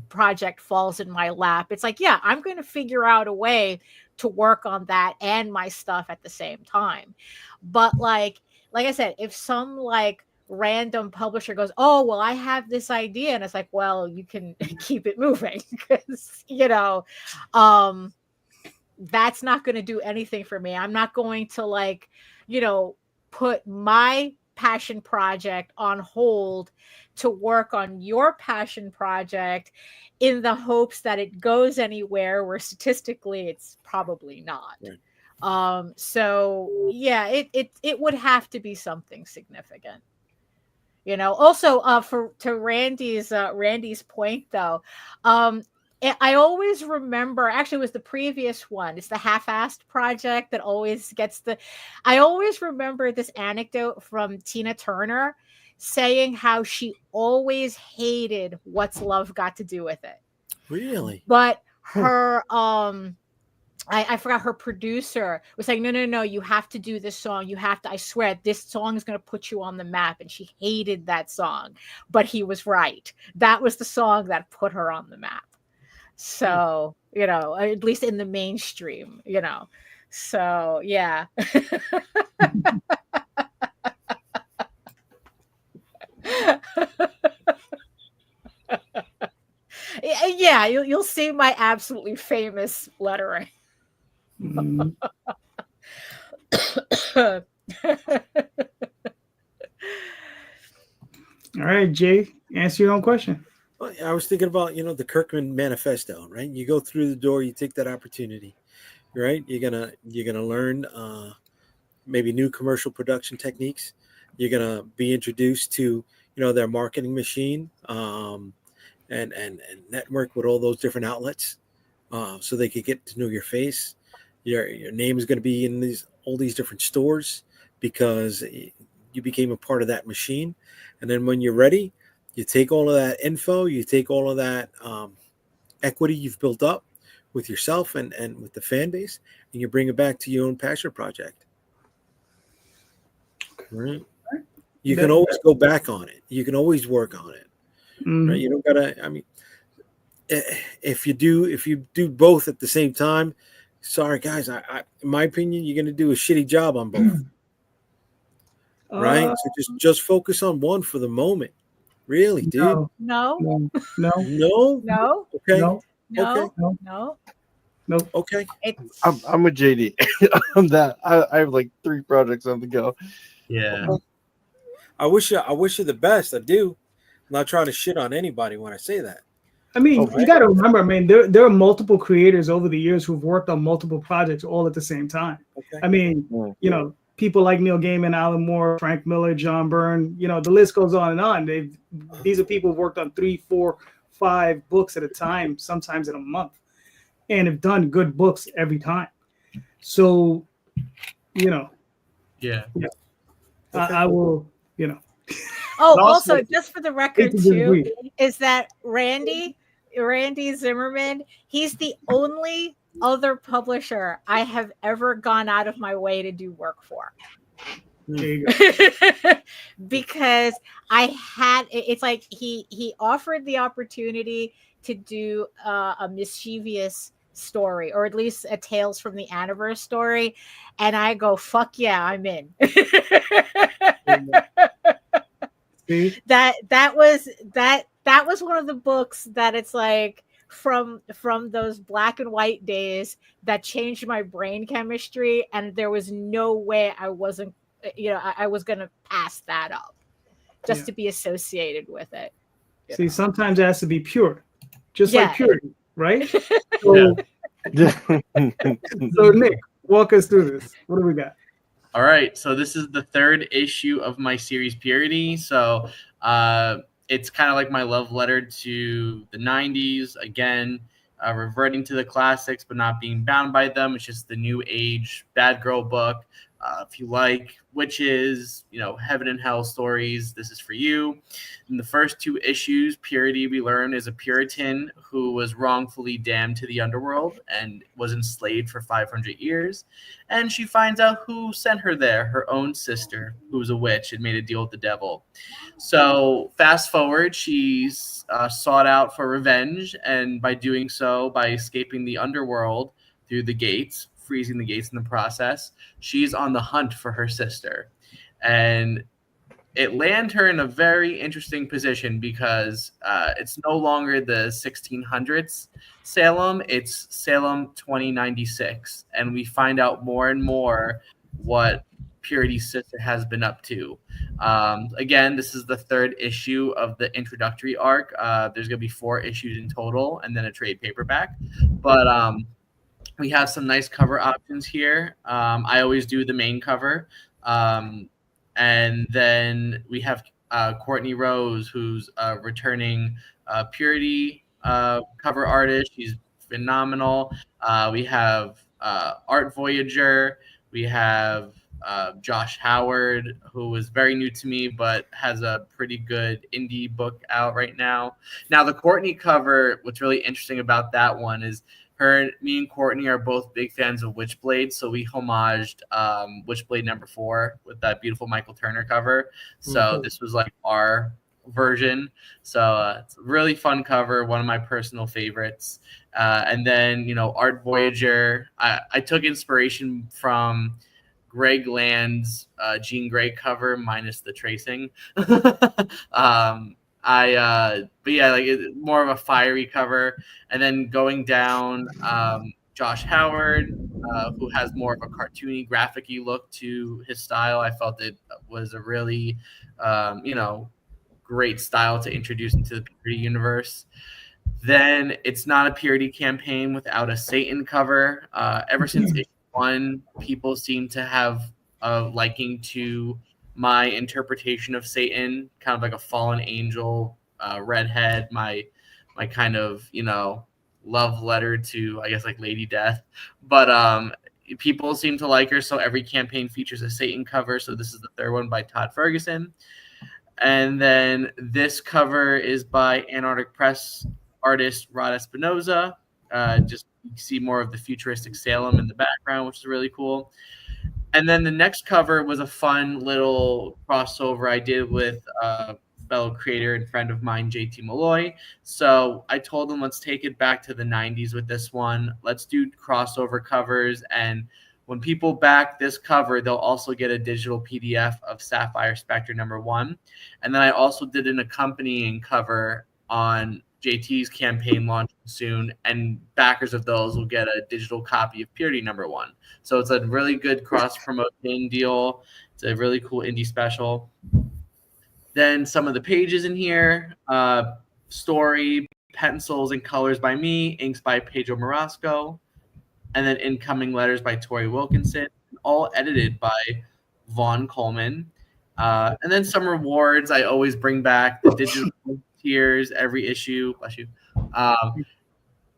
project falls in my lap, it's like, yeah, I'm going to figure out a way to work on that and my stuff at the same time. But like I said, if some like random publisher goes, oh, well, I have this idea, and it's like, well, you can keep it moving, because that's not going to do anything for me. I'm not going to like, put my passion project on hold to work on your passion project in the hopes that it goes anywhere where statistically it's probably not. Right. So yeah, it would have to be something significant. Also to Randy's point though, I always remember, actually it was the previous one, it's the half-assed project that always gets I always remember this anecdote from Tina Turner saying how she always hated What's Love Got to Do with It. Really? But her I forgot, her producer was like, no, you have to do this song. You have to, I swear, this song is going to put you on the map. And she hated that song, but he was right. That was the song that put her on the map. So, at least in the mainstream, so yeah. Yeah, you'll see my absolutely famous lettering. Mm. All right, Jay, answer your own question. Well, I was thinking about, the Kirkman Manifesto, right? You go through the door, you take that opportunity, right? You're gonna learn maybe new commercial production techniques. You're gonna be introduced to, their marketing machine, and network with all those different outlets, so they could get to know your face. Your name is going to be in all these different stores because you became a part of that machine. And then when you're ready, you take all of that info, you take all of that equity you've built up with yourself and with the fan base, and you bring it back to your own passion project. Right? You can always go back on it. You can always work on it. Mm-hmm. Right? You don't gotta. I mean, if you do both at the same time, sorry guys, I in my opinion, you're gonna do a shitty job on both. Right? So just focus on one for the moment. Really, dude? No. Okay. No. Okay. I'm a JD. I'm that. I have like 3 projects on the go. Yeah. I wish you the best. I do. I'm not trying to shit on anybody when I say that. I mean, you got to remember, I mean, there are multiple creators over the years who've worked on multiple projects all at the same time. Okay. I mean, people like Neil Gaiman, Alan Moore, Frank Miller, John Byrne, the list goes on and on. These are people who've worked on 3, 4, 5 books at a time, sometimes in a month, and have done good books every time. So, Yeah. I will, Oh, also, just for the record, too, is that Randy Zimmerman, he's the only other publisher I have ever gone out of my way to do work for. Because it's like he offered the opportunity to do a mischievous story, or at least a Tales from the Anniversary story, and I go, fuck yeah, I'm in. That was one of the books that it's like from those black and white days that changed my brain chemistry, and there was no way I wasn't I was gonna pass that up just to be associated with it. See, sometimes it has to be pure, just like purity, right? So, so Nick, walk us through this. What do we got? All right, so this is the 3rd issue of my series Purity. So it's kind of like my love letter to the 90s. Again, reverting to the classics, but not being bound by them. It's just the new age bad girl book. If you like witches, heaven and hell stories, this is for you. In the first 2 issues, Purity, we learn, is a Puritan who was wrongfully damned to the underworld and was enslaved for 500 years. And she finds out who sent her there, her own sister, who was a witch and made a deal with the devil. So fast forward, she's sought out for revenge, and by doing so, by escaping the underworld through the gates, freezing the gates in the process, she's on the hunt for her sister. And it lands her in a very interesting position because it's no longer the 1600s Salem, it's Salem 2096. And we find out more and more what Purity's sister has been up to. Again, this is the 3rd issue of the introductory arc. There's going to be 4 issues in total and then a trade paperback. But we have some nice cover options here. I always do the main cover. And then we have Courtney Rose, who's returning Purity cover artist. She's phenomenal. We have Art Voyager. We have Josh Howard, who was very new to me, but has a pretty good indie book out right now. Now, the Courtney cover, what's really interesting about that one is me and Courtney are both big fans of Witchblade, so we homaged Witchblade #4 with that beautiful Michael Turner cover. So this was like our version. So it's a really fun cover, one of my personal favorites. And then, Art Voyager, I took inspiration from Greg Land's Jean Grey cover minus the tracing. But yeah, like more of a fiery cover. And then going down, Josh Howard, who has more of a cartoony, graphic-y look to his style. I felt it was a really, great style to introduce into the Purity universe. Then it's not a Purity campaign without a Satan cover. Ever since issue 1, people seem to have a liking to my interpretation of Satan, kind of like a fallen angel, redhead, my kind of, love letter to, I guess, like Lady Death. But people seem to like her, so every campaign features a Satan cover. So this is the 3rd one by Todd Ferguson. And then this cover is by Antarctic Press artist Rod Espinoza. Just see more of the futuristic Salem in the background, which is really cool. And then the next cover was a fun little crossover I did with fellow creator and friend of mine, JT Malloy. So I told him, let's take it back to the 90s with this one. Let's do crossover covers. And when people back this cover, they'll also get a digital PDF of Sapphire Spectre #1. And then I also did an accompanying cover on JT's campaign launching soon, and backers of those will get a digital copy of Purity #1. So it's a really good cross-promotion deal. It's a really cool indie special. Then some of the pages in here, story, pencils and colors by me, inks by Pedro Marasco, and then incoming letters by Tori Wilkinson, all edited by Vaughn Coleman. And then some rewards. I always bring back the digital tiers every issue. Bless you.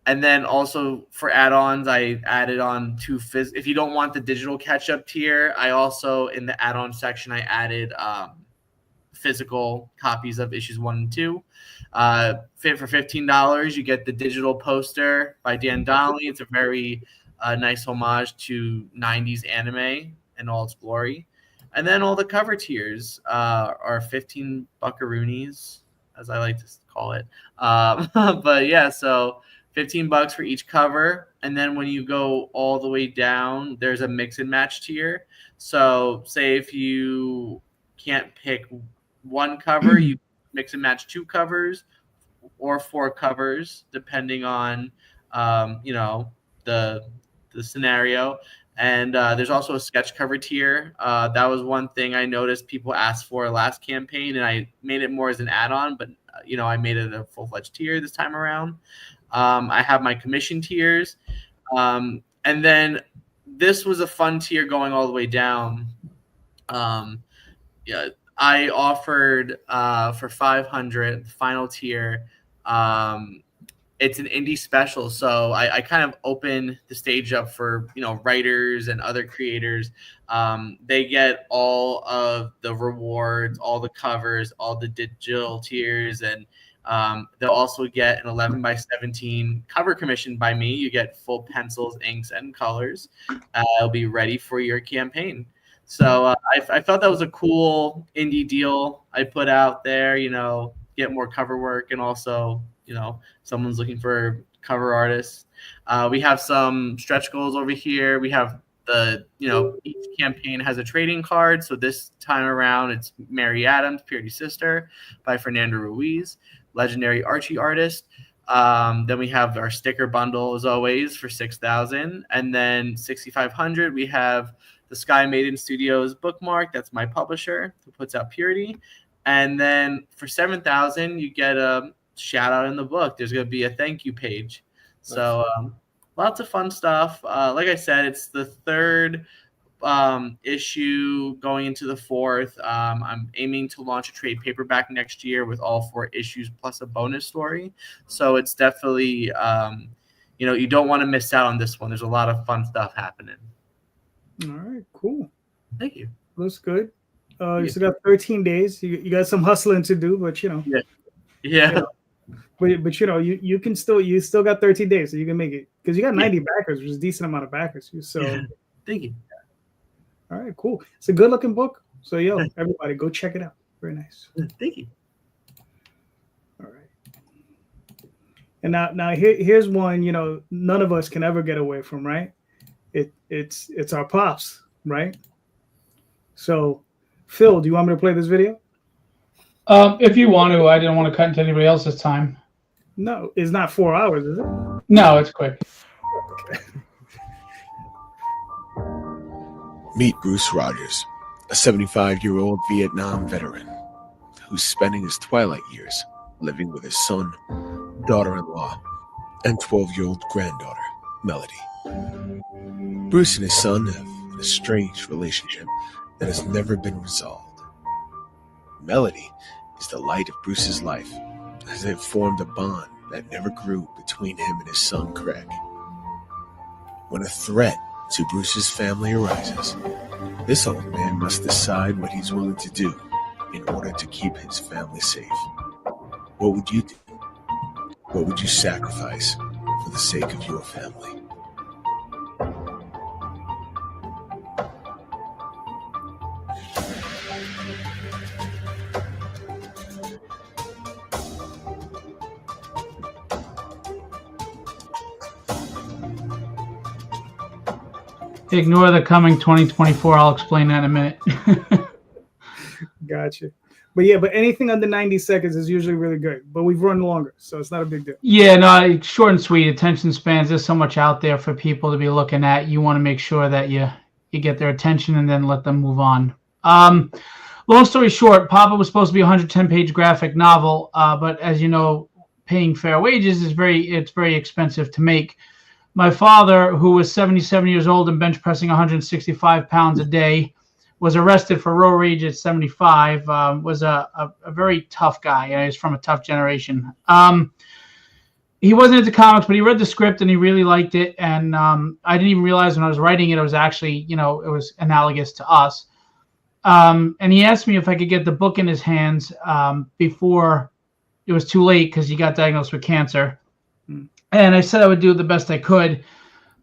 And then also for add-ons, I added on two if you don't want the digital catch-up tier, I also, in the add-on section, I added physical copies of issues 1 and 2. For $15, you get the digital poster by Dan Donnelly. It's a very nice homage to 90s anime in all its glory. And then all the cover tiers are 15 buckaroonies, as I like to call it. But yeah, so $15 for each cover. And then when you go all the way down, there's a mix and match tier. So say if you can't pick one cover, you mix and match 2 covers or 4 covers, depending on the scenario. And there's also a sketch cover tier. That was one thing I noticed people asked for last campaign, and I made it more as an add-on, but I made it a full-fledged tier this time around. I have my commission tiers. And then this was a fun tier going all the way down. I offered for $500, the final tier, it's an indie special. So I kind of open the stage up for, writers and other creators. They get all of the rewards, all the covers, all the digital tiers, and they'll also get an 11x17 cover commissioned by me. You get full pencils, inks, and colors. It'll be ready for your campaign. So I felt that was a cool indie deal I put out there, get more cover work, and also, someone's looking for cover artists. We have some stretch goals over here. We have each campaign has a trading card. So this time around, it's Mary Adams, Purity Sister by Fernando Ruiz, legendary Archie artist. Then we have our sticker bundle, as always, for 6,000. And then 6,500, we have the Sky Maiden Studios bookmark. That's my publisher who puts out Purity. And then for 7,000, you get a shout out in the book. There's going to be a thank you page. So lots of fun stuff. Like I said, it's the third issue going into the fourth. I'm aiming to launch a trade paperback next year with all 4 issues plus a bonus story. So it's definitely, you don't want to miss out on this one. There's a lot of fun stuff happening. All right, cool. Thank you. Looks good. You still got 13 days. You got some hustling to do, but Yeah. But you can still got 13 days, so you can make it, because you got 90 backers, which is a decent amount of backers. So Thank you. All right, cool. It's a good looking book. So everybody go check it out. Very nice. Thank you. All right. And now here's one, none of us can ever get away from, right? It's our pops, right? So Phil, do you want me to play this video? If you want to. I didn't want to cut into anybody else's time. No, it's not 4 hours, is it? No, it's quick. Okay. Meet Bruce Rogers, a 75-year-old Vietnam veteran who's spending his twilight years living with his son, daughter-in-law, and 12-year-old granddaughter, Melody. Bruce and his son have an estranged relationship that has never been resolved. Melody is the light of Bruce's life, as they've formed a bond that never grew between him and his son, Craig. When a threat to Bruce's family arises, this old man must decide what he's willing to do in order to keep his family safe. What would you do? What would you sacrifice for the sake of your family? Ignore the coming 2024. I'll explain that in a minute. Gotcha. But anything under 90 seconds is usually really good. But we've run longer, so it's not a big deal. Yeah, no, short and sweet. Attention spans. There's so much out there for people to be looking at. You want to make sure that you get their attention and then let them move on. Long story short, Papa was supposed to be a 110-page graphic novel, but as you know, paying fair wages is very expensive to make. My father, who was 77 years old and bench pressing 165 pounds a day, was arrested for road rage at 75, was a very tough guy. He's from a tough generation. He wasn't into comics, but he read the script and he really liked it. And I didn't even realize when I was writing it, it was actually, it was analogous to us. And he asked me if I could get the book in his hands before it was too late, because he got diagnosed with cancer. And I said I would do the best I could.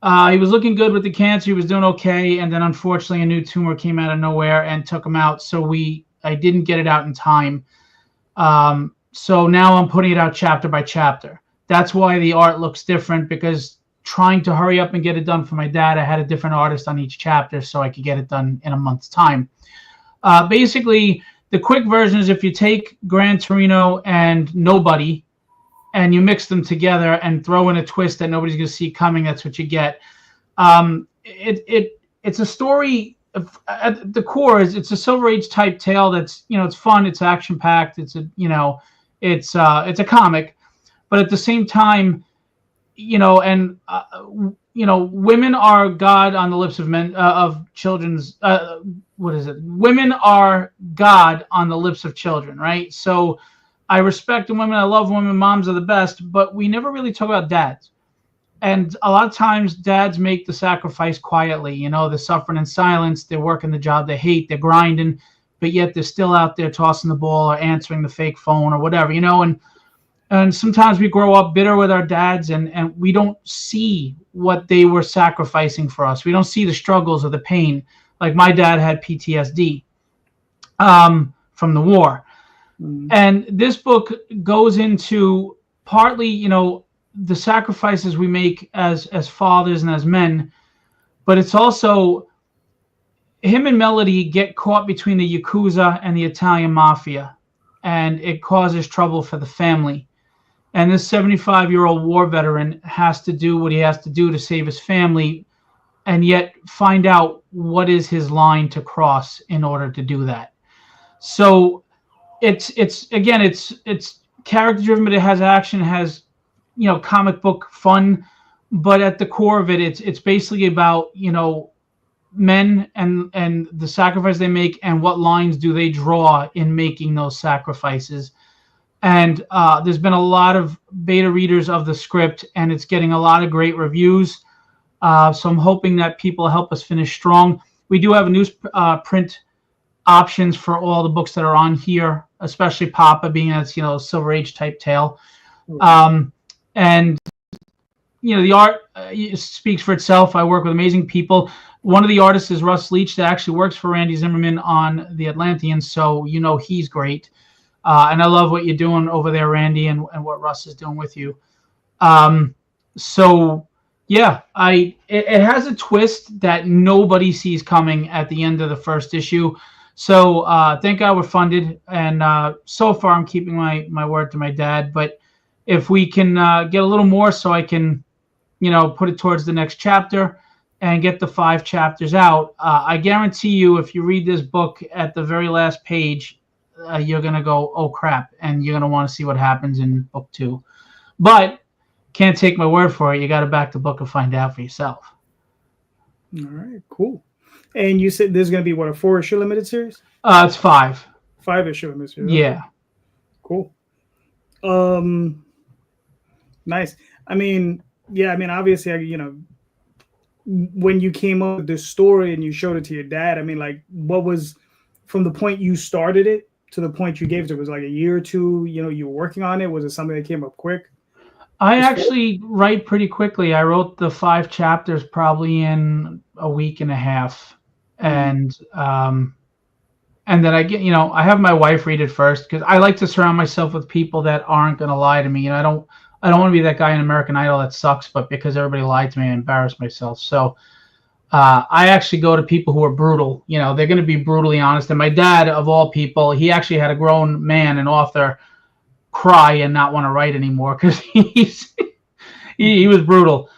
He was looking good with the cancer. He was doing okay. And then unfortunately, a new tumor came out of nowhere and took him out. So I didn't get it out in time. So now I'm putting it out chapter by chapter. That's why the art looks different, because trying to hurry up and get it done for my dad, I had a different artist on each chapter so I could get it done in a month's time. Basically, the quick version is if you take Gran Torino and Nobody, and you mix them together and throw in a twist that nobody's going to see coming, that's what you get. It's a story at the core. It's a Silver Age type tale that's, it's fun, it's action packed, it's a comic, but at the same time, women are God on the lips of men, of children's. Women are God on the lips of children, right? So I respect women. I love women. Moms are the best, but we never really talk about dads. And a lot of times dads make the sacrifice quietly. You know, they're suffering in silence. They're working the job they hate. They're grinding, but yet they're still out there tossing the ball or answering the fake phone or whatever, you know, and sometimes we grow up bitter with our dads and we don't see what they were sacrificing for us. We don't see the struggles or the pain. Like my dad had PTSD from the war. And this book goes into partly, you know, the sacrifices we make as fathers and as men, but it's also him and Melody get caught between the Yakuza and the Italian mafia, and it causes trouble for the family. And this 75-year-old war veteran has to do what he has to do to save his family, and yet find out what is his line to cross in order to do that. So it's character driven, but it has action, has, you know, comic book fun, but at the core of it, it's basically about, you know, men and the sacrifice they make and what lines do they draw in making those sacrifices. And there's been a lot of beta readers of the script, and it's getting a lot of great reviews. So I'm hoping that people help us finish strong. We do have newsprint options for all the books that are on here, especially Papa, being as, you know, Silver Age type tale. And, you know, the art speaks for itself. I work with amazing people. One of the artists is Russ Leach, that actually works for Randy Zimmerman on The Atlanteans, so you know he's great. And I love what you're doing over there, Randy, and what Russ is doing with you. So, yeah, it has a twist that nobody sees coming at the end of the first issue. So thank God we're funded, and so far I'm keeping my word to my dad. But if we can get a little more so I can, you know, put it towards the next chapter and get the 5 chapters out, I guarantee you if you read this book at the very last page, you're going to go, oh, crap, and you're going to want to see what happens in book 2. But can't take my word for it. You got to back the book and find out for yourself. All right, cool. And you said there's going to be, what, a 4-issue limited series? It's 5. 5-issue limited series. Yeah. Cool. Nice. I mean, yeah, I mean, obviously, you know, when you came up with this story and you showed it to your dad, I mean, like, what was, from the point you started it to the point you gave it, was like a year or two, you know, you were working on it? Was it something that came up quick? I actually write pretty quickly. I wrote the 5 chapters probably in a week and a half. And then I get, you know, I have my wife read it first, because I like to surround myself with people that aren't going to lie to me. You know, I don't want to be that guy in American Idol that sucks, but because everybody lied to me, I embarrass myself. So I actually go to people who are brutal. You know, they're going to be brutally honest. And my dad, of all people, he actually had a grown man, an author, cry and not want to write anymore because he was brutal.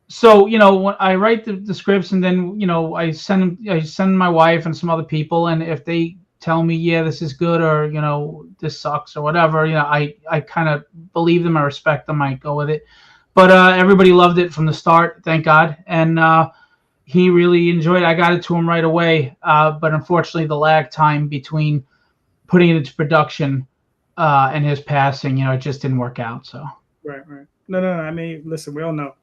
So, you know, when I write the scripts, and then, you know, I send my wife and some other people, and if they tell me, yeah, this is good, or, you know, this sucks or whatever, you know, I kind of believe them. I respect them. I go with it. But everybody loved it from the start, thank God. And he really enjoyed it. I got it to him right away. But unfortunately, the lag time between putting it into production and his passing, you know, it just didn't work out. So Right. No. I mean, listen, we all know.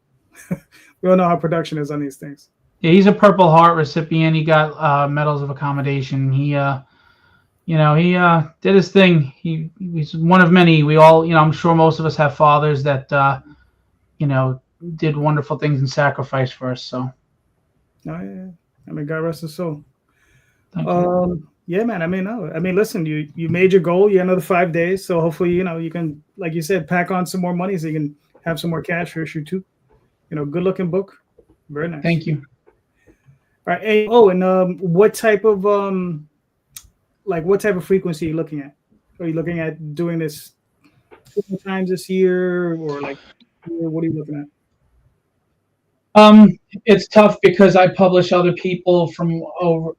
We all know how production is on these things. Yeah, he's a Purple Heart recipient. He got medals of accommodation. He, you know, he did his thing. He's one of many. We all, you know, I'm sure most of us have fathers that, you know, did wonderful things and sacrificed for us. So. Oh, yeah. I mean, God rest his soul. Thank you. Yeah, man. I mean, listen, you made your goal. You had another 5 days. So hopefully, you know, you can, like you said, pack on some more money so you can have some more cash for issue 2. You know, good looking book. Very nice. Thank you. All right. Hey, and what type of frequency are you looking at? Are you looking at doing this 4 times this year, or like, what are you looking at? It's tough because I publish other people from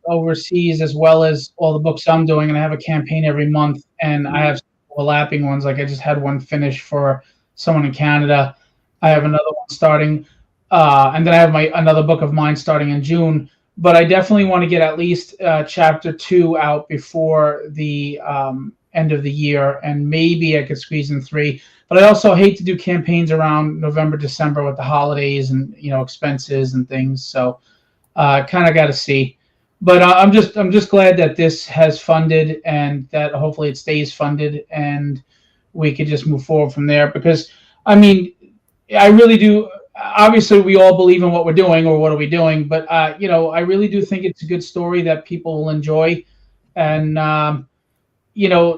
overseas as well as all the books I'm doing, and I have a campaign every month, and I have overlapping ones. Like I just had one finished for someone in Canada. I have another one starting, and then I have another book of mine starting in June. But I definitely want to get at least chapter 2 out before the end of the year, and maybe I could squeeze in 3. But I also hate to do campaigns around November, December with the holidays and expenses and things. So kind of got to see. But I'm just glad that this has funded and that hopefully it stays funded and we could just move forward from there. Because I mean, I really do. Obviously, we all believe in what we're doing or what are we doing, but I really do think it's a good story that people will enjoy. And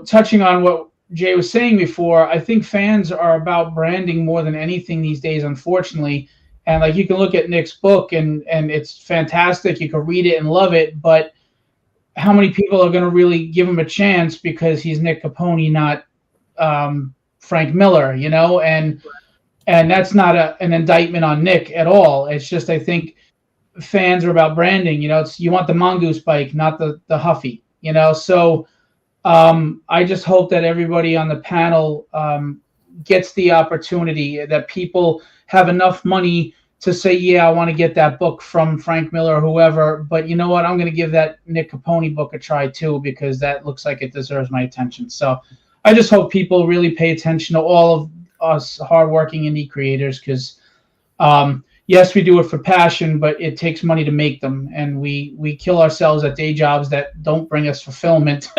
touching on what Jay was saying before, I think fans are about branding more than anything these days, unfortunately. And like you can look at Nick's book and it's fantastic. You can read it and love it, but how many people are going to really give him a chance because he's Nick Caponi, not Frank Miller, and that's not an indictment on Nick at all. It's just I think fans are about branding. You want the mongoose bike, not the Huffy. So I just hope that everybody on the panel gets the opportunity, that people have enough money to say, yeah, I want to get that book from Frank Miller or whoever, but you know what? I'm going to give that Nick Caponi book a try too, because that looks like it deserves my attention. So I just hope people really pay attention to all of us hardworking indie creators, because yes, we do it for passion, but it takes money to make them, and we kill ourselves at day jobs that don't bring us fulfillment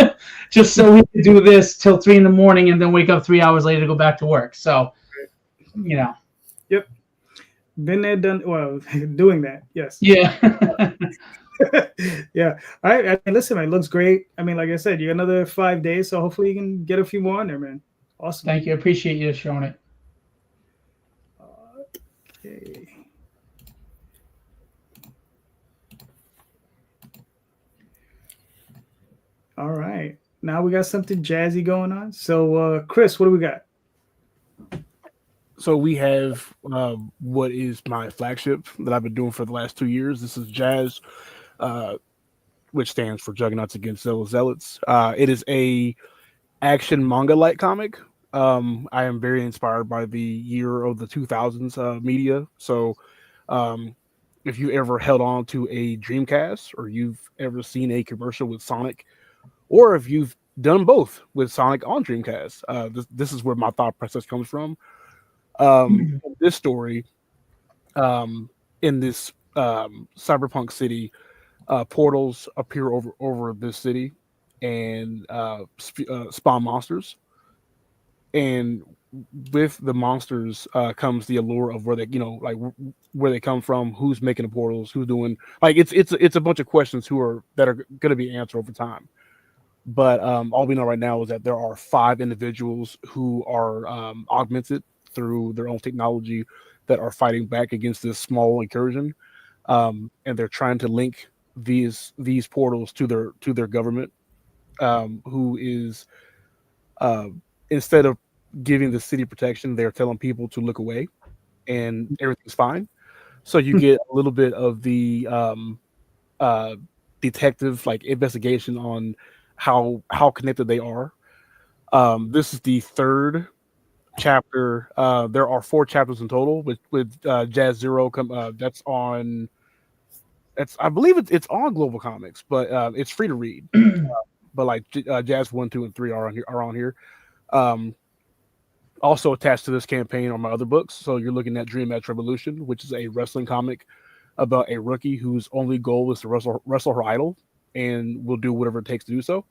just so we can do this till 3 a.m. and then wake up 3 hours later to go back to work. So Yep. Been there, done. Well, doing that. Yes. Yeah. Yeah. All right. I mean, listen, man, it looks great. I mean, like I said, you got another 5 days, so hopefully you can get a few more on there, man. Awesome. Thank you. I appreciate you showing it. Okay. All right. Now we got something jazzy going on. So, Chris, what do we got? So we have what is my flagship that I've been doing for the last 2 years. This is Jazz, which stands for Juggernauts Against Zealots. It is a action manga-like comic. I am very inspired by the year of the 2000s media. So if you ever held on to a Dreamcast, or you've ever seen a commercial with Sonic, or if you've done both with Sonic on Dreamcast, this is where my thought process comes from. This story, in this cyberpunk city, portals appear over this city and spawn monsters. And with the monsters comes the allure of where they, where they come from, who's making the portals, who's doing, it's a bunch of questions that are going to be answered over time. But all we know right now is that there are 5 individuals who are augmented through their own technology that are fighting back against this small incursion, and they're trying to link these portals to their government, who is instead of giving the city protection, they're telling people to look away, and everything's fine. So you get a little bit of the detective investigation on how connected they are. This is the 3rd chapter. There are 4 chapters in total with Jazz Zero. I believe it's on Global Comics, but it's free to read. But Jazz 1, 2, and 3 are on here. Also attached to this campaign are my other books. So you're looking at Dream Match Revolution, which is a wrestling comic about a rookie whose only goal is to wrestle her idol and will do whatever it takes to do so.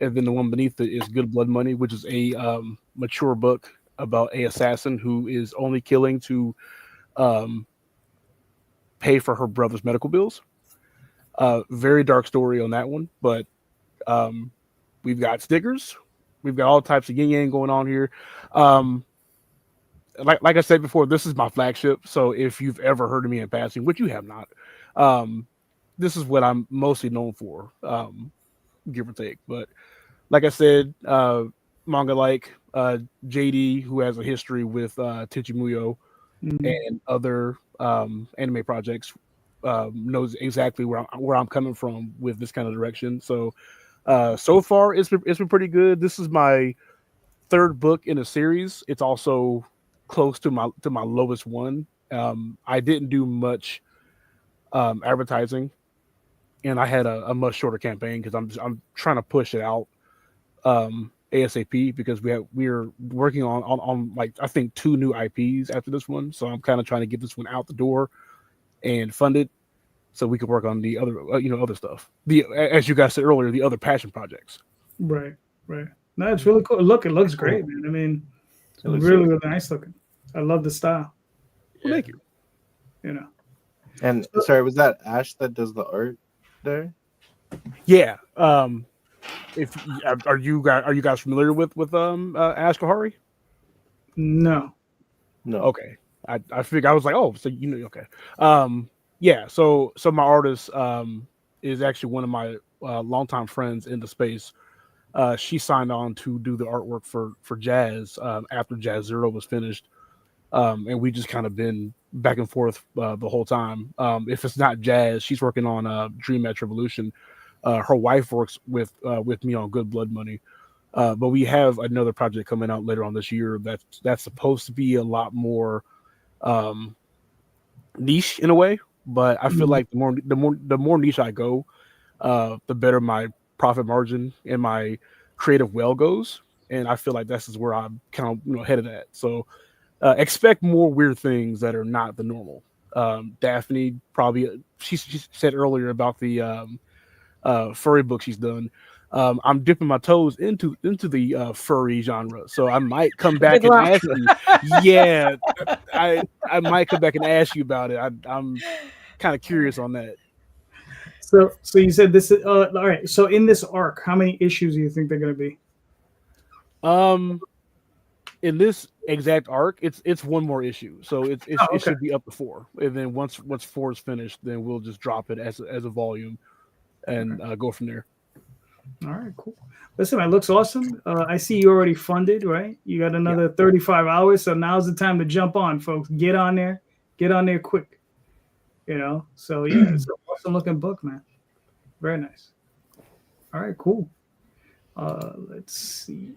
And then the one beneath it is Good Blood Money, which is a mature book about a assassin who is only killing to pay for her brother's medical bills. Very dark story on that one, but we've got stickers. We've got all types of yin yang going on here. Like I said before, this is my flagship. So if you've ever heard of me in passing, which you have not, this is what I'm mostly known for, give or take. But like I said, manga JD, who has a history with Tenchi Muyo and other anime projects, knows exactly where I'm coming from with this kind of direction. So so far it's been pretty good. This is my 3rd book in a series. It's also close to my lowest one. I didn't do much advertising, and I had a much shorter campaign because I'm trying to push it out ASAP because we're working on like I think 2 new IPs after this one. So I'm kind of trying to get this one out the door and fund it so we can work on the other other stuff. As you guys said earlier, the other passion projects. Right. No, it's really cool. Look, it looks great, man. I mean, it's really nice looking. I love the style. Well, thank you. You know. And sorry, was that Ash that does the art there? Yeah. If are you guys familiar with Ash Kahari? No. Okay. I figured I was like, oh, so okay. Yeah. So my artist is actually one of my longtime friends in the space. She signed on to do the artwork for Jazz after Jazz Zero was finished, and we just kind of been back and forth the whole time. If it's not Jazz, she's working on Dream Match Revolution. Her wife works with me on Good Blood Money, but we have another project coming out later on this year that's supposed to be a lot more niche in a way. But I feel like the more niche I go, the better my profit margin and my creative well goes. And I feel like this is where I'm kind of headed at. So expect more weird things that are not the normal. Daphne probably she said earlier about the furry book she's done. I'm dipping my toes into the furry genre, so I might come back and ask you. Yeah, I might come back and ask you about it. I'm kind of curious on that. So you said this is all right. So in this arc, how many issues do you think they're going to be? In this exact arc, it's one more issue, so it should be up to 4, and then once 4 is finished, then we'll just drop it as a volume and go from there. All right, cool. Listen, it looks awesome. I see you already funded, right? You got another 35 hours, so now's the time to jump on, folks. Get on there quick. So yeah, it's an awesome looking book, man. Very nice. All right, cool. Let's see.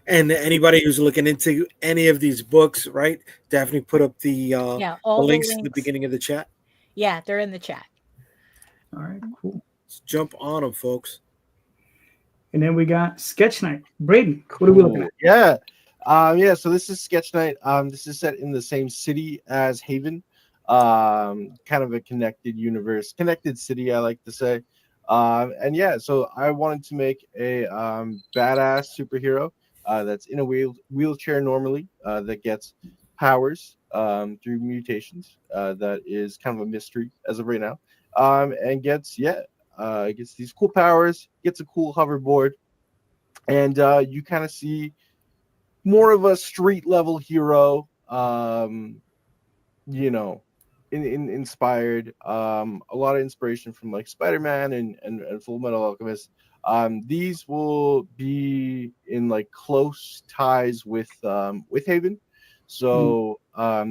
And anybody who's looking into any of these books, right? Daphne put up the links at the beginning of the chat. Yeah, they're in the chat. All right, cool. Let's jump on them, folks. And then we got Sketch Night. Brayden, what are we looking at? Yeah. So this is Sketch Night. This is set in the same city as Haven. Kind of a connected universe, connected city, I like to say. And yeah, so I wanted to make a badass superhero that's in a wheelchair normally, that gets powers through mutations. That is kind of a mystery as of right now. And gets these cool powers, gets a cool hoverboard, and you kind of see more of a street level hero. Inspired. A lot of inspiration from like Spider-Man and Full Metal Alchemist. These will be in like close ties with Haven. So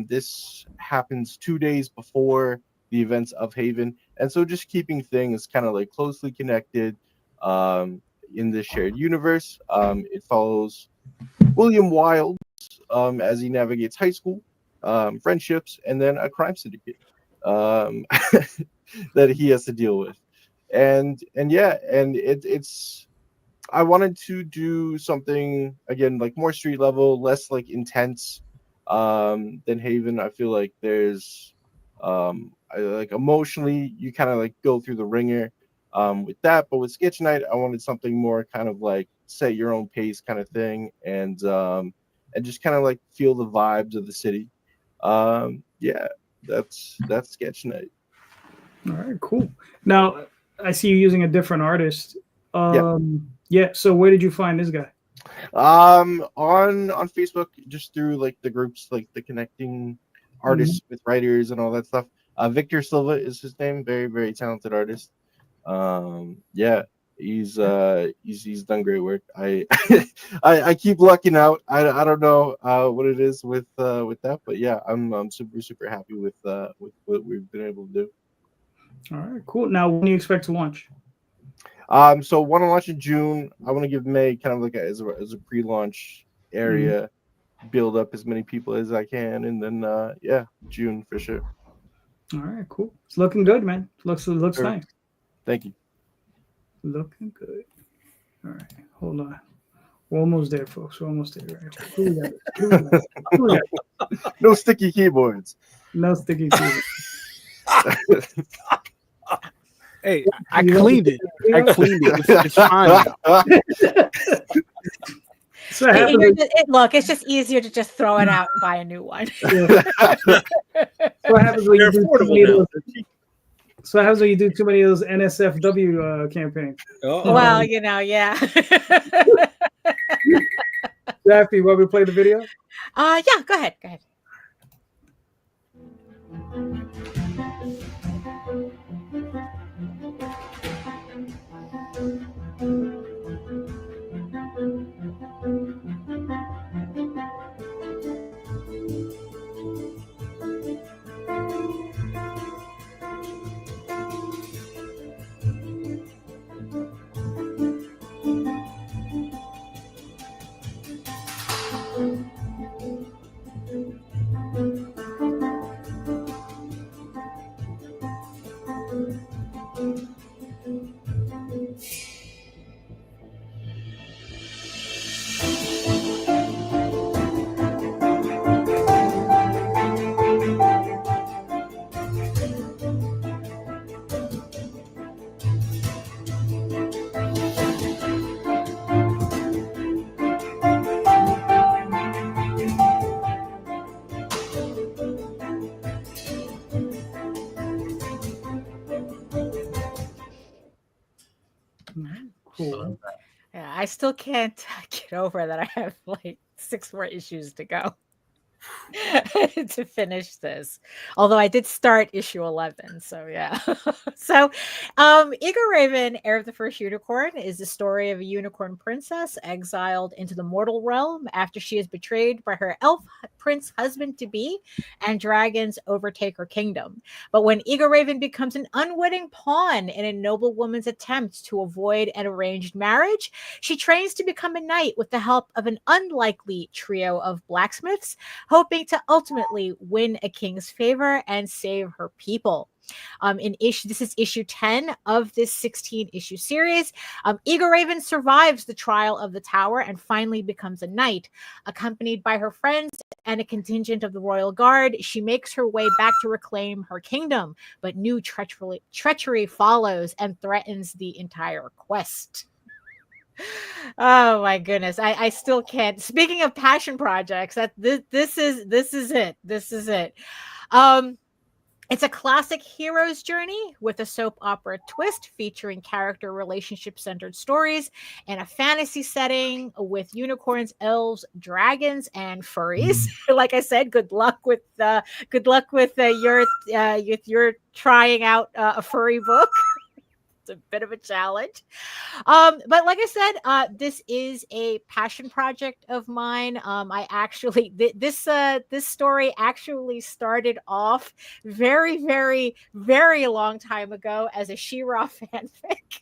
this happens 2 days before the events of Haven, and so just keeping things kind of like closely connected in this shared universe. It follows William Wilde as he navigates high school, friendships, and then a crime syndicate that he has to deal with. And it's I wanted to do something again like more street level, less like intense than Haven. I feel like there's like emotionally you kind of like go through the ringer with that, but with Sketch Night I wanted something more kind of like set your own pace kind of thing, and just kind of like feel the vibes of the city. That's Sketch Night. All right, cool. Now I see you using a different artist. So where did you find this guy? On Facebook, just through like the groups, like the connecting artists with writers and all that stuff. Victor Silva is his name. Very, very talented artist. He's done great work. I keep lucking out. I don't know what it is with that, but yeah, I'm super happy with what we've been able to do. All right, cool. Now, when do you expect to launch? So want to launch in June. I want to give May kind of like as a pre-launch area, build up as many people as I can, and then June for sure. All right, cool. It's looking good, man. Looks nice. Thank you. Looking good. All right, hold on. We're almost there, folks. We're almost there. Right? Who we got? Who we got? No sticky keyboards. No sticky keyboard. Hey, I cleaned it. I cleaned it. It's fine now. So what happens Look, it's just easier to just throw it out and buy a new one. what happens when They're you do too affordable many of now. those? So what happens when you do too many of those NSFW campaigns? Uh-oh. Well, yeah. Daphne, want me to play the video? Yeah, go ahead. Cool. Yeah, I still can't get over that I have like 6 more issues to go to finish this. Although I did start issue 11, so yeah. So, Eager Raven, Heir of the First Unicorn, is the story of a unicorn princess exiled into the mortal realm after she is betrayed by her elf prince husband-to-be, and dragons overtake her kingdom. But when Eager Raven becomes an unwitting pawn in a noble woman's attempt to avoid an arranged marriage, she trains to become a knight with the help of an unlikely trio of blacksmiths, hoping to ultimately win a king's favor and save her people. This is issue 10 of this 16-issue series. Eager Raven survives the trial of the tower and finally becomes a knight. Accompanied by her friends and a contingent of the royal guard, she makes her way back to reclaim her kingdom, but new treachery follows and threatens the entire quest. Oh my goodness, I still can't. Speaking of passion projects, this is it. It's a classic hero's journey with a soap opera twist featuring character relationship-centered stories and a fantasy setting with unicorns, elves, dragons, and furries. Like I said, good luck with your trying out a furry book. It's a bit of a challenge. But like I said, this is a passion project of mine. I actually, this story actually started off very, very, very long time ago as a She-Ra fanfic.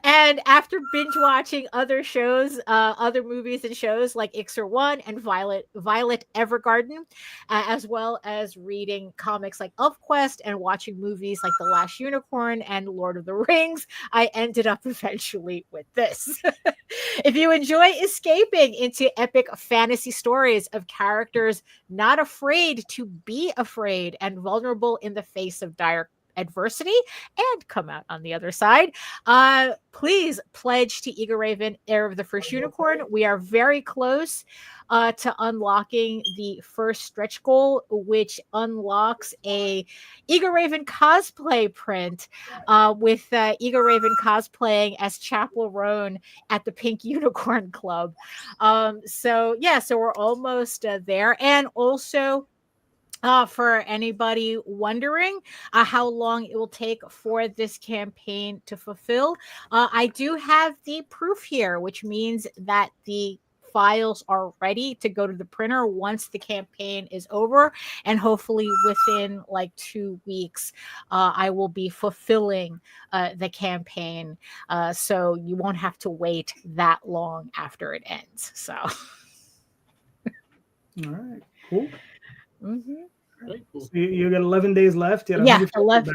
And after binge watching other shows, other movies and shows like Ixer One and Violet Evergarden, as well as reading comics like ElfQuest and watching movies like The Last Unicorn and Lord of the Rings, I ended up eventually with this. If you enjoy escaping into epic fantasy stories of characters not afraid to be afraid and vulnerable in the face of dire adversity and come out on the other side, please pledge to Eager Raven, Heir of the First Unicorn. We are very close to unlocking the first stretch goal, which unlocks a Eager Raven cosplay print with Eager Raven cosplaying as Chapel Roan at the Pink Unicorn Club. So we're almost there. And also, for anybody wondering how long it will take for this campaign to fulfill, I do have the proof here, which means that the files are ready to go to the printer once the campaign is over, and hopefully within like 2 weeks I will be fulfilling the campaign, so you won't have to wait that long after it ends. So all right, cool. Mm-hmm. So you got 11 days left. Yeah, 11.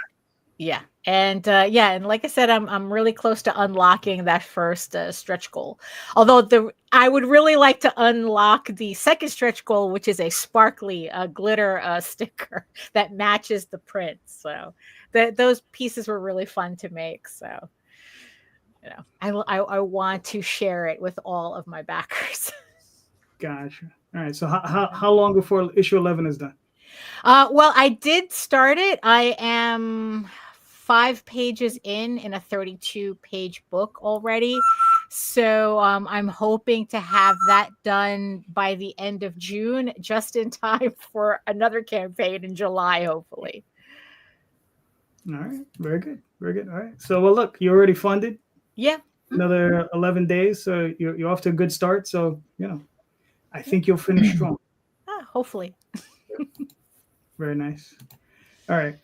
Yeah. And and like I said, I'm really close to unlocking that first stretch goal. Although I would really like to unlock the second stretch goal, which is a sparkly glitter sticker that matches the print. So those pieces were really fun to make. So I want to share it with all of my backers. Gotcha. All right. So how long before issue 11 is done? Well, I did start it. I am 5 pages in a 32-page book already. So I'm hoping to have that done by the end of June, just in time for another campaign in July, hopefully. All right. Very good. Very good. All right. So, well, look, you're already funded. Yeah. Another 11 days. So you're off to a good start. So, I think you'll finish strong. Hopefully. Very nice. All right.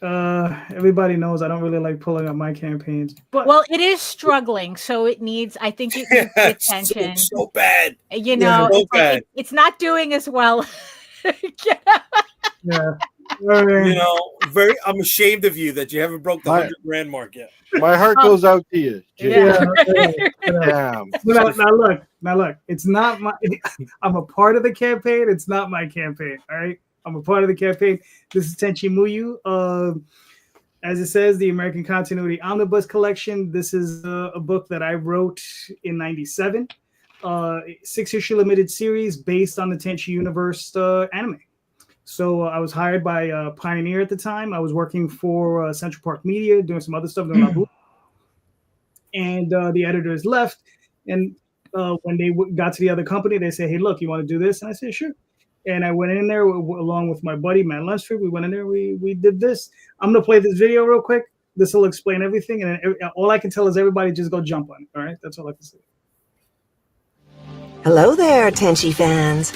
Everybody knows I don't really like pulling up my campaigns, but well, it is struggling, so it needs. I think it needs the attention. So bad. So bad. It's not doing as well. Yeah. I'm ashamed of you that you haven't broke the 100 grand mark yet. My heart goes out to you. Yeah. Damn. Now look. It's not my. I'm a part of the campaign. It's not my campaign. All right. I'm a part of the campaign. This is Tenchi Muyo. As it says, the American Continuity Omnibus Collection. This is a book that I wrote in '97. 6-issue limited series based on the Tenchi Universe anime. So I was hired by Pioneer at the time. I was working for Central Park Media, doing some other stuff. And the editors left. And when they got to the other company, they said, hey, look, you want to do this? And I said, sure. And I went in there along with my buddy, Matt Lunsford. We went in there. We did this. I'm going to play this video real quick. This will explain everything. And all I can tell is everybody just go jump on it. All right? That's all I can say. Hello there, Tenchi fans.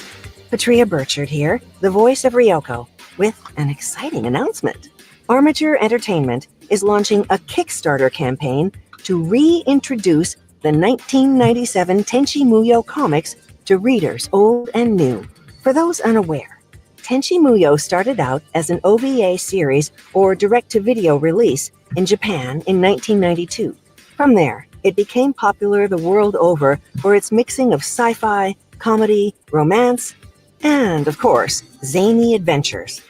Patria Burchard here, the voice of Ryoko, with an exciting announcement. Armature Entertainment is launching a Kickstarter campaign to reintroduce the 1997 Tenchi Muyo comics to readers old and new. For those unaware, Tenchi Muyo started out as an OVA series or direct-to-video release in Japan in 1992. From there, it became popular the world over for its mixing of sci-fi, comedy, romance, and, of course, zany adventures.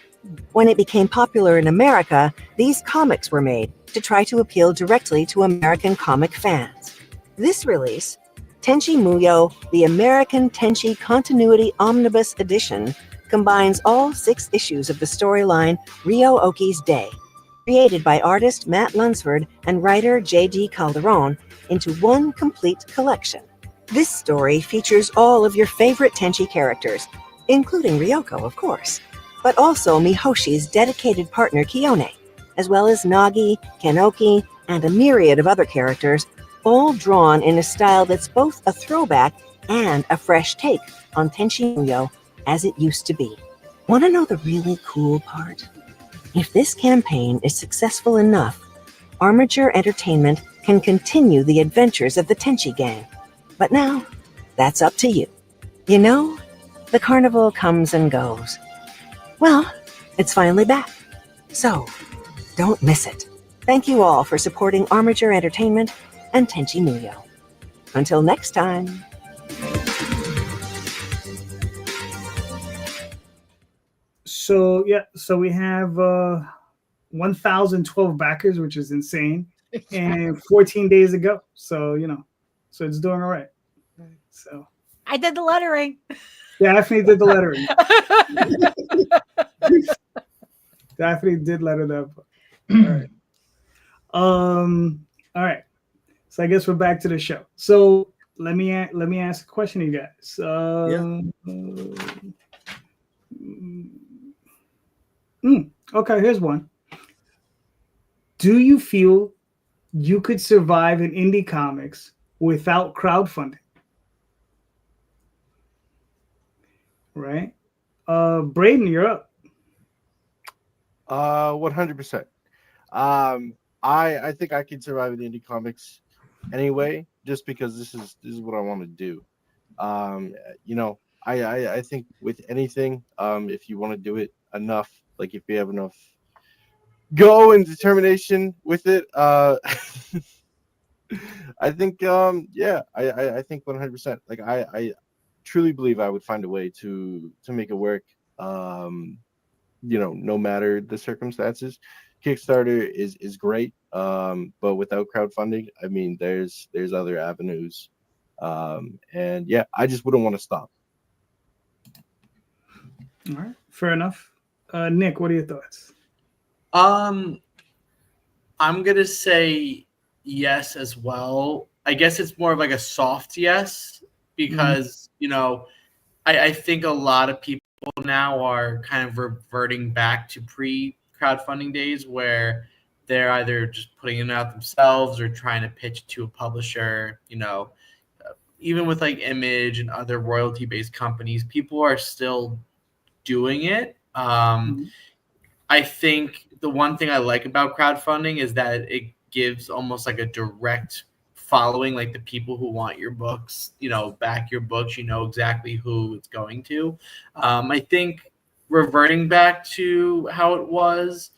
When it became popular in America, these comics were made to try to appeal directly to American comic fans. This release, Tenchi Muyo, the American Tenchi Continuity Omnibus Edition, combines all 6 issues of the storyline Ryo Oki's Day, created by artist Matt Lunsford and writer J.D. Calderon, into one complete collection. This story features all of your favorite Tenchi characters, including Ryoko, of course, but also Mihoshi's dedicated partner Kiyone, as well as Nagi, Kenoki, and a myriad of other characters, all drawn in a style that's both a throwback and a fresh take on Tenchi Muyo as it used to be. Want to know the really cool part? If this campaign is successful enough, Armature Entertainment can continue the adventures of the Tenchi gang. But now, that's up to you. The carnival comes and goes. Well, it's finally back. So, don't miss it. Thank you all for supporting Armature Entertainment and Tenchi Muyo. Until next time. So we have 1,012 backers, which is insane, and 14 days to go. So so it's doing all right. So I did the lettering. Daphne did the lettering. Daphne did letter that book. All right. So I guess we're back to the show. So let me ask a question to you guys. Okay, here's one. Do you feel you could survive in indie comics without crowdfunding? Right? Brayden, you're up. 100%. I think I can survive in indie comics anyway, just because this is what I want to do. I think with anything, if you want to do it enough, like if you have enough go and determination with it. I think I think 100%. Like I truly believe I would find a way to make it work. No matter the circumstances. Kickstarter is great, but without crowdfunding, I mean, there's other avenues, and yeah, I just wouldn't want to stop. All right, fair enough. Nick, what are your thoughts? I'm gonna say yes as well. I guess it's more of like a soft yes because I think a lot of people now are kind of reverting back to pre-crowdfunding days where they're either just putting it out themselves or trying to pitch to a publisher. Even with like Image and other royalty-based companies, people are still doing it. I think the one thing I like about crowdfunding is that it gives almost like a direct following, like the people who want your books, back your books, exactly who it's going to. I think reverting back to how it was,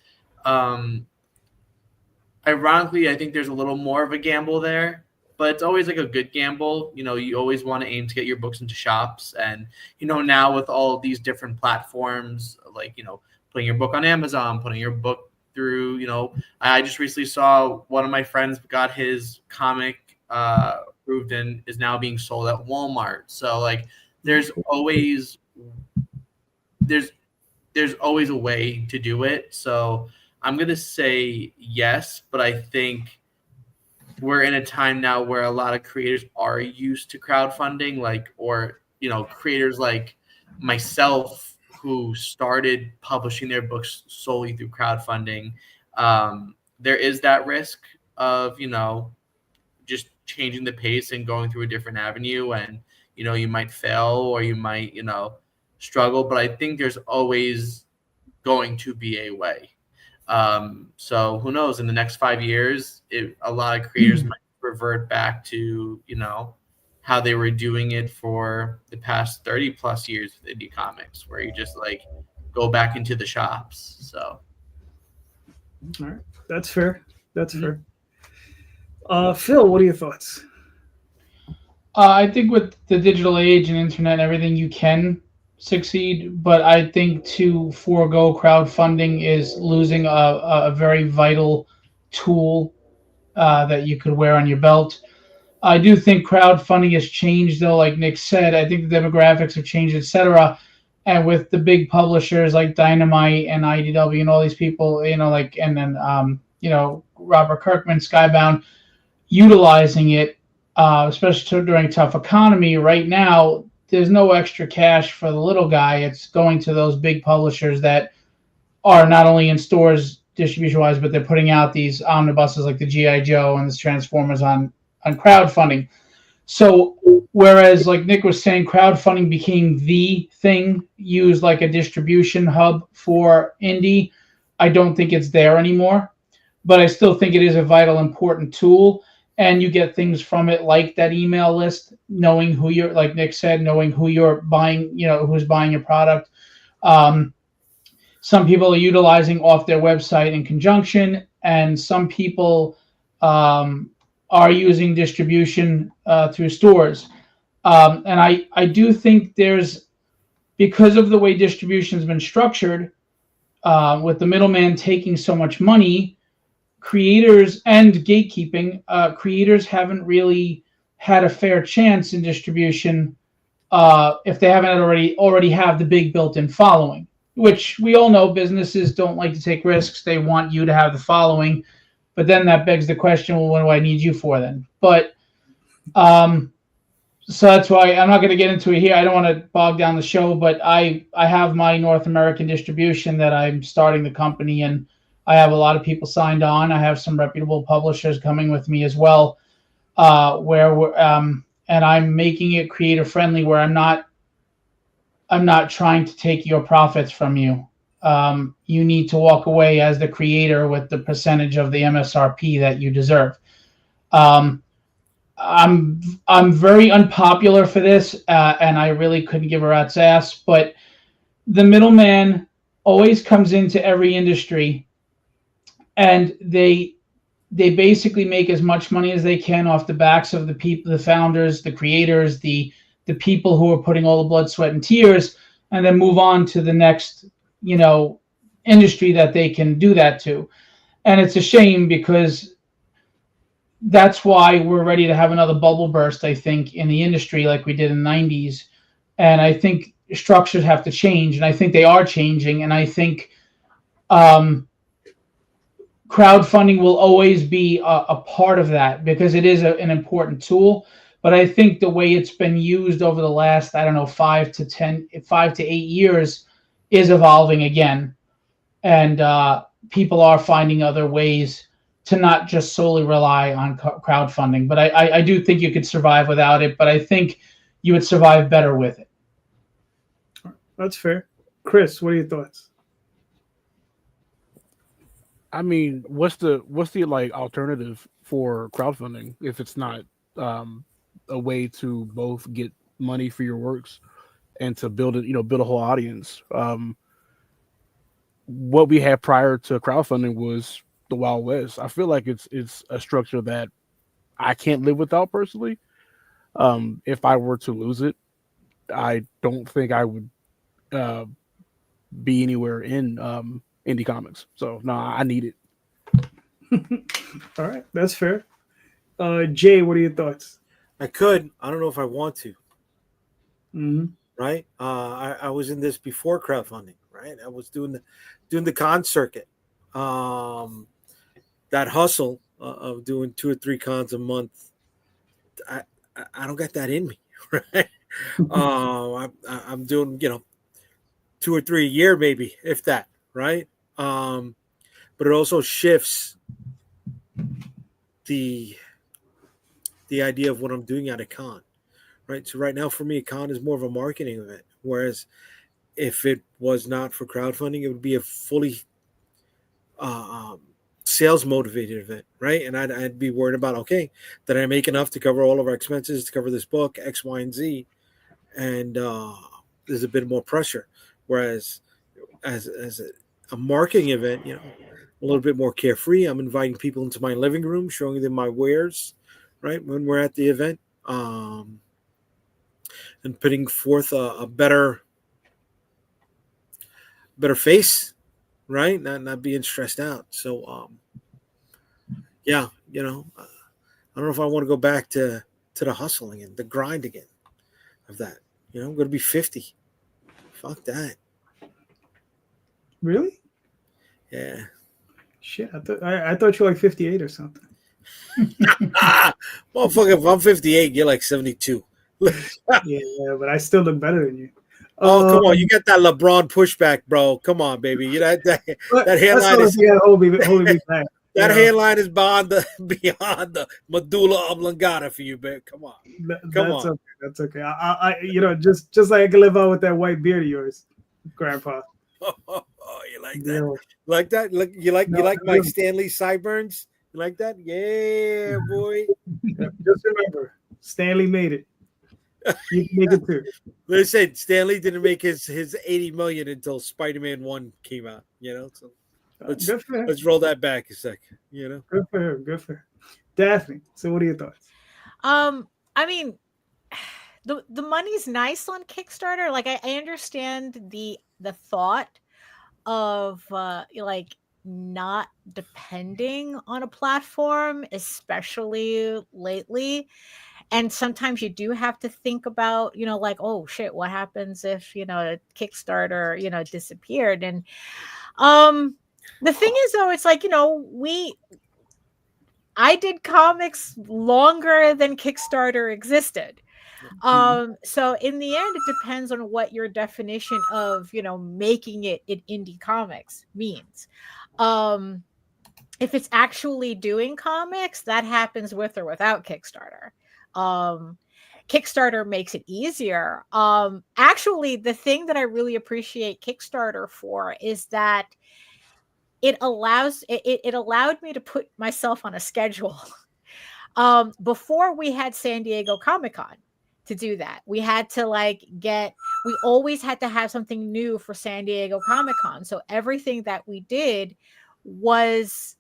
ironically, I think there's a little more of a gamble there, but it's always like a good gamble. You always want to aim to get your books into shops. And, now with all these different platforms, like, putting your book on Amazon, putting your book through, I just recently saw one of my friends got his comic approved and is now being sold at Walmart. So like there's always a way to do it. So I'm going to say yes, but I think we're in a time now where a lot of creators are used to crowdfunding, creators like myself who started publishing their books solely through crowdfunding. There is that risk of, just changing the pace and going through a different avenue, and, you might fail or you might, struggle, but I think there's always going to be a way. So who knows, in the next 5 years, a lot of creators might revert back to, how they were doing it for the past 30 plus years with indie comics, where you just like go back into the shops. So. All right. That's fair. Phil, what are your thoughts? I think with the digital age and internet and everything, you can succeed, but I think to forego crowdfunding is losing a very vital tool that you could wear on your belt. I do think crowdfunding has changed, though, like Nick said. I think the demographics have changed, etc. And with the big publishers like Dynamite and IDW and all these people, and then Robert Kirkman, Skybound, utilizing it, especially during a tough economy. Right now, there's no extra cash for the little guy. It's going to those big publishers that are not only in stores distribution-wise, but they're putting out these omnibuses like the G.I. Joe and the Transformers on crowdfunding. So whereas, like Nick was saying, crowdfunding became the thing used like a distribution hub for indie, I don't think it's there anymore. But I still think it is a vital, important tool. And you get things from it like that email list, knowing who you're, like Nick said, knowing who you're buying, who's buying your product. Some people are utilizing off their website in conjunction, and some people are using distribution through stores. And I do think because of the way distribution has been structured, with the middleman taking so much money, creators and gatekeeping, creators haven't really had a fair chance in distribution if they haven't already have the big built-in following, which we all know businesses don't like to take risks. They want you to have the following. But then that begs the question, well, what do I need you for then? But so that's why I'm not going to get into it here. I don't want to bog down the show, but I have my North American distribution that I'm starting the company, and I have a lot of people signed on. I have some reputable publishers coming with me as well, and I'm making it creator friendly, where I'm not trying to take your profits from you. You need to walk away as the creator with the percentage of the MSRP that you deserve. I'm very unpopular for this, and I really couldn't give a rat's ass, but the middleman always comes into every industry and they basically make as much money as they can off the backs of the people, the founders, the creators, the people who are putting all the blood, sweat, and tears, and then move on to the next, industry that they can do that to. And it's a shame because that's why we're ready to have another bubble burst, I think, in the industry like we did in the 90s. And I think structures have to change, and I think they are changing. And I think crowdfunding will always be a part of that because it is an important tool. But I think the way it's been used over the last, I don't know, 5 to 8 years is evolving again. And people are finding other ways to not just solely rely on crowdfunding. But I do think you could survive without it, but I think you would survive better with it. That's fair. Chris, what are your thoughts? I mean, what's the like alternative for crowdfunding if it's not a way to both get money for your works and to build it, build a whole audience? What we had prior to crowdfunding was the Wild West. I feel like it's a structure that I can't live without personally. If I were to lose it, I don't think I would be anywhere in indie comics. So no, I need it. All right, that's fair. Jay, what are your thoughts? I could. I don't know if I want to. Mm-hmm. Right. I was in this before crowdfunding. Right. I was doing the con circuit. That hustle of doing 2 or 3 cons a month. I don't get that in me. Right. I'm doing 2 or 3 a year, maybe, if that. Right. But it also shifts the idea of what I'm doing at a con, right? So right now for me, a con is more of a marketing event, whereas if it was not for crowdfunding, it would be a fully sales motivated event, right? And I'd be worried about, okay, did I make enough to cover all of our expenses to cover this book, X, Y, and Z? And there's a bit more pressure. Whereas as a marketing event, a little bit more carefree. I'm inviting people into my living room, showing them my wares, right, when we're at the event, and putting forth a better face, right, not being stressed out. So yeah, I don't know if I want to go back to the hustling and the grind again of that. I'm going to be 50. Fuck that. Really? Yeah. Shit, I thought you were like 58 or something. Motherfucker, if I'm 58, you're like 72. Yeah, but I still look better than you. Oh, come on. You got that LeBron pushback, bro. Come on, baby. That hairline is holding me back. That hairline is beyond the medulla oblongata for you, babe. Come on. Come on. Okay. That's okay. I just like I can live out with that white beard of yours, Grandpa. Oh, you like that? Yeah. Like that? You like my Stanley sideburns? You like that? Yeah, boy. Just remember, Stanley made it. You can make it too. They said Stanley didn't make his 80 million until Spider-Man 1 came out. So let's roll that back a sec. Good for her. Good for her. Daphne. So what are your thoughts? I mean, the money's nice on Kickstarter. Like I understand the thought of like not depending on a platform, especially lately. And sometimes you do have to think about, like, oh shit, what happens if, Kickstarter, disappeared? And the thing is though, it's like, I did comics longer than Kickstarter existed. So in the end, it depends on what your definition of, making it in indie comics means. If it's actually doing comics, that happens with or without Kickstarter. Kickstarter makes it easier. Actually, the thing that I really appreciate Kickstarter for is that it allowed me to put myself on a schedule. Before we had San Diego Comic-Con to do that. We had to we always had to have something new for San Diego Comic-Con. So everything that we did was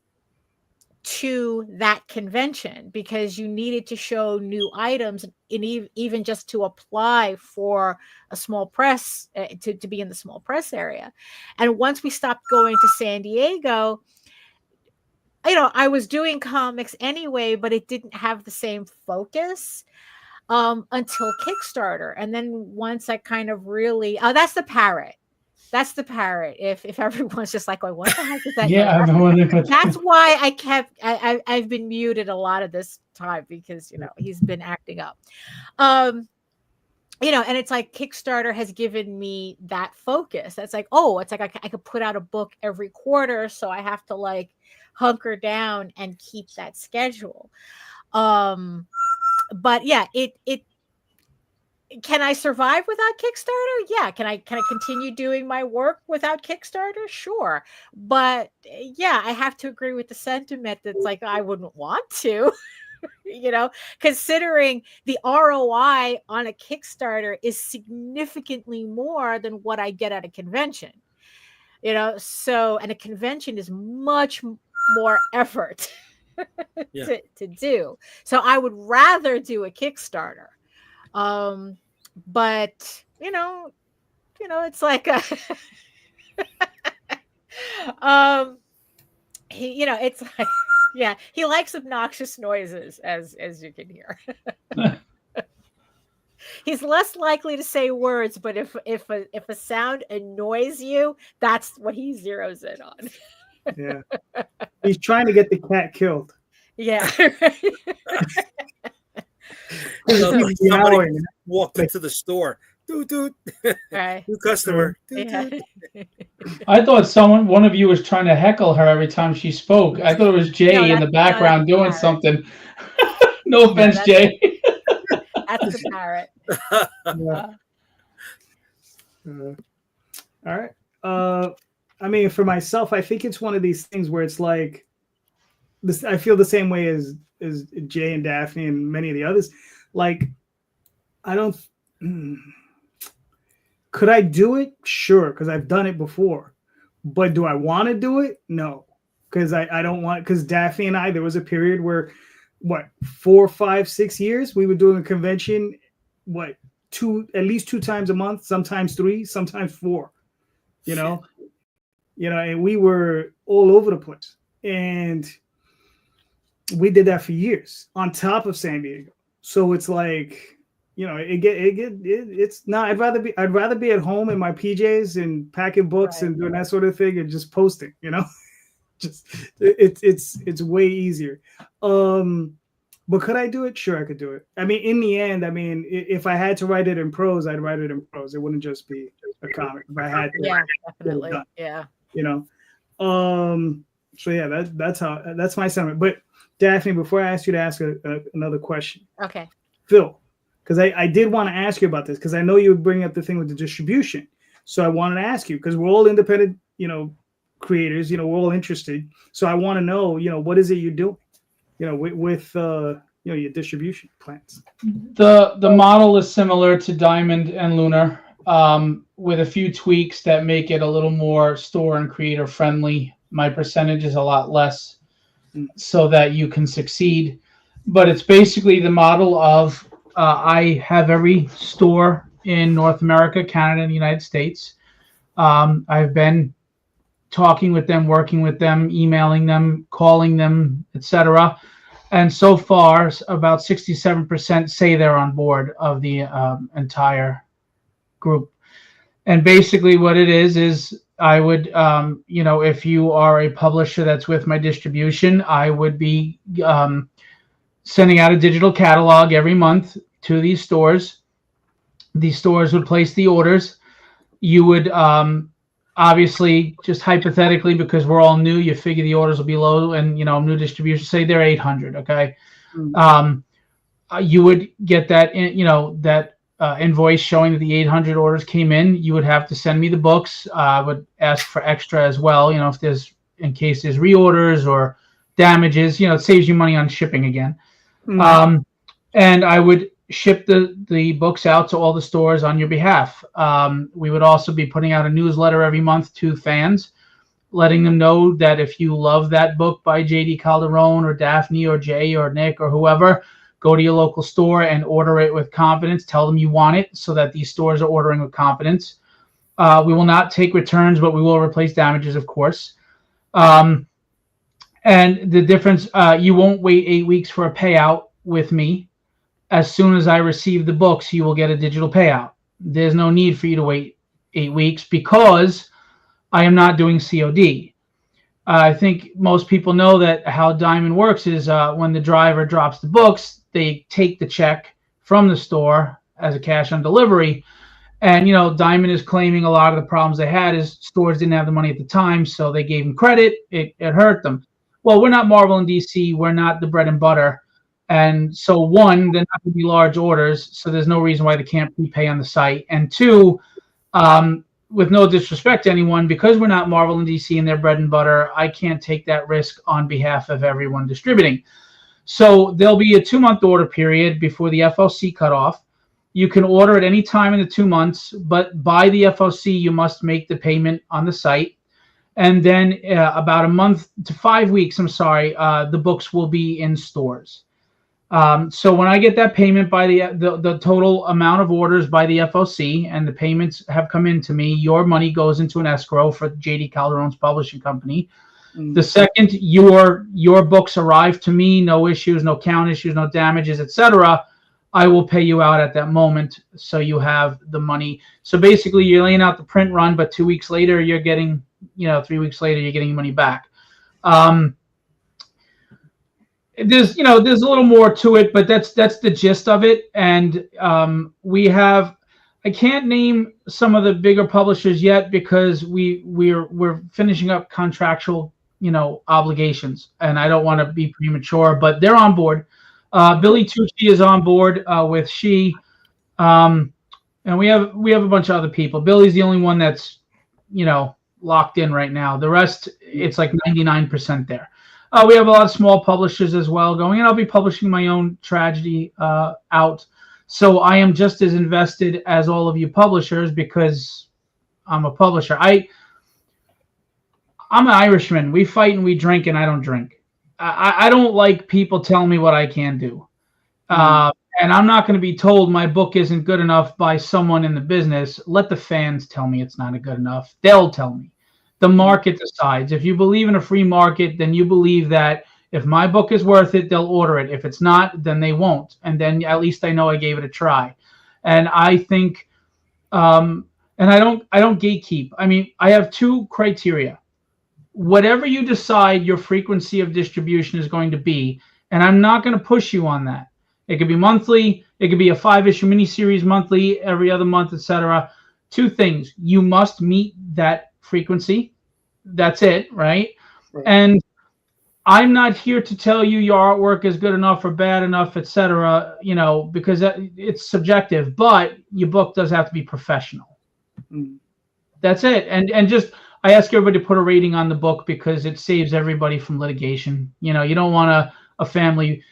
to that convention because you needed to show new items and even just to apply for a small press to be in the small press area. And once we stopped going to San Diego, I was doing comics anyway, but it didn't have the same focus until Kickstarter. And then once I kind of really, that's the parrot. That's the parrot. If everyone's just like, what the heck is that? Yeah, that's why I've been muted a lot of this time because he's been acting up. And it's like Kickstarter has given me that focus. That's like, it's like I could put out a book every quarter, so I have to like hunker down and keep that schedule. But yeah, it can I survive without Kickstarter? Yeah. Can I continue doing my work without Kickstarter? Sure. But yeah, I have to agree with the sentiment that's like I wouldn't want to. Considering the ROI on a Kickstarter is significantly more than what I get at a convention. So and a convention is much more effort to do. So I would rather do a Kickstarter. But it's like it's like, yeah, he likes obnoxious noises as you can hear. He's less likely to say words, but if a sound annoys you, that's what he zeroes in on. Yeah. He's trying to get the cat killed. Yeah. Somebody walked into the store. Dude. Right. New customer. Yeah. I thought one of you was trying to heckle her every time she spoke. I thought it was Jay in the background doing something. No offense, Jay. That's the parrot. All right. I mean, for myself, I think it's one of these things where it's like this. I feel the same way as Jay and Daphne and many of the others. Like, I don't. Could I do it? Sure, because I've done it before. But do I want to do it? No, because I don't want. Because Daphne and I, there was a period where, 4, 5, 6 years, we were doing a convention. At least 2 times a month, sometimes 3, sometimes 4. And we were all over the place, and we did that for years on top of San Diego. So it's like. It's not. I'd rather be at home in my PJs and packing books and doing that sort of thing and just posting. Just it's way easier. But could I do it? Sure, I could do it. I mean, in the end, if I had to write it in prose, I'd write it in prose. It wouldn't just be a comic. If I had to, yeah, definitely, yeah. So yeah, that's my sentiment. But Daphne, before I ask you to ask another question, okay, Phil. Because I did want to ask you about this because I know you would bring up the thing with the distribution. So I wanted to ask you because we're all independent, creators, we're all interested. So I want to know, what is it you're doing, with your distribution plans? The model is similar to Diamond and Lunar, with a few tweaks that make it a little more store and creator friendly. My percentage is a lot less so that you can succeed. But it's basically the model of I have every store in North America, Canada, and the United States. I've been talking with them, working with them, emailing them, calling them, etc. And so far, about 67% say they're on board of the entire group. And basically what it is I would, if you are a publisher that's with my distribution, I would be sending out a digital catalog every month to these stores. These stores would place the orders. You would obviously, just hypothetically, because we're all new, you figure the orders will be low, and new distribution, say they're 800. Okay, you would get that invoice showing that the 800 orders came in. You would have to send me the books. I would ask for extra as well. If in case there's reorders or damages, it saves you money on shipping again. And I would ship the books out to all the stores on your behalf. We would also be putting out a newsletter every month to fans, letting them know that if you love that book by J.D. Calderon or Daphne or Jay or Nick or whoever, go to your local store and order it with confidence. Tell them you want it so that these stores are ordering with confidence. We will not take returns, but we will replace damages, of course. And the difference, you won't wait 8 weeks for a payout with me. As soon as I receive the books, you will get a digital payout. There's no need for you to wait 8 weeks because I am not doing COD. I think most people know that how Diamond works is when the driver drops the books, they take the check from the store as a cash on delivery. And, Diamond is claiming a lot of the problems they had is stores didn't have the money at the time, so they gave them credit. It hurt them. Well, we're not Marvel and DC. We're not the bread and butter. And so, one, they're not going to be large orders, so there's no reason why they can't prepay on the site. And two, with no disrespect to anyone, because we're not Marvel and DC and their bread and butter, I can't take that risk on behalf of everyone distributing. So there'll be a 2-month order period before the FOC cutoff. You can order at any time in the 2 months, but by the FOC, you must make the payment on the site. And then about a month to 5 weeks, the books will be in stores. So when I get that payment by the total amount of orders by the FOC and the payments have come into me, your money goes into an escrow for J.D. Calderon's publishing company. The second your books arrive to me, no issues, no count issues, no damages, etc., I will pay you out at that moment, so you have the money. So basically, you're laying out the print run, but 2 weeks later, you're getting, 3 weeks later, you're getting your money back. There's a little more to it, but that's the gist of it. And I can't name some of the bigger publishers yet because we're finishing up contractual obligations, and I don't want to be premature, but they're on board. Billy Tucci is on board with She, and we have a bunch of other people. Billy's the only one that's locked in right now. The rest, it's like 99% there. We have a lot of small publishers as well going, and I'll be publishing my own tragedy out. So I am just as invested as all of you publishers because I'm a publisher. I'm an Irishman. We fight and we drink, and I don't drink. I don't like people telling me what I can do. And I'm not going to be told my book isn't good enough by someone in the business. Let the fans tell me it's not good enough. They'll tell me. The market decides. If you believe in a free market, then you believe that if my book is worth it, they'll order it. If it's not, then they won't. And then at least I know I gave it a try. And I think, and I don't gatekeep. I mean, I have 2 criteria. Whatever you decide your frequency of distribution is going to be, and I'm not going to push you on that. It could be monthly. It could be a 5-issue miniseries monthly, every other month, etc. 2 things. You must meet that frequency. That's it, right? And I'm not here to tell you your artwork is good enough or bad enough, etc., because it's subjective, but your book does have to be professional. That's it. And just, I ask everybody to put a rating on the book because it saves everybody from litigation. You don't want a family,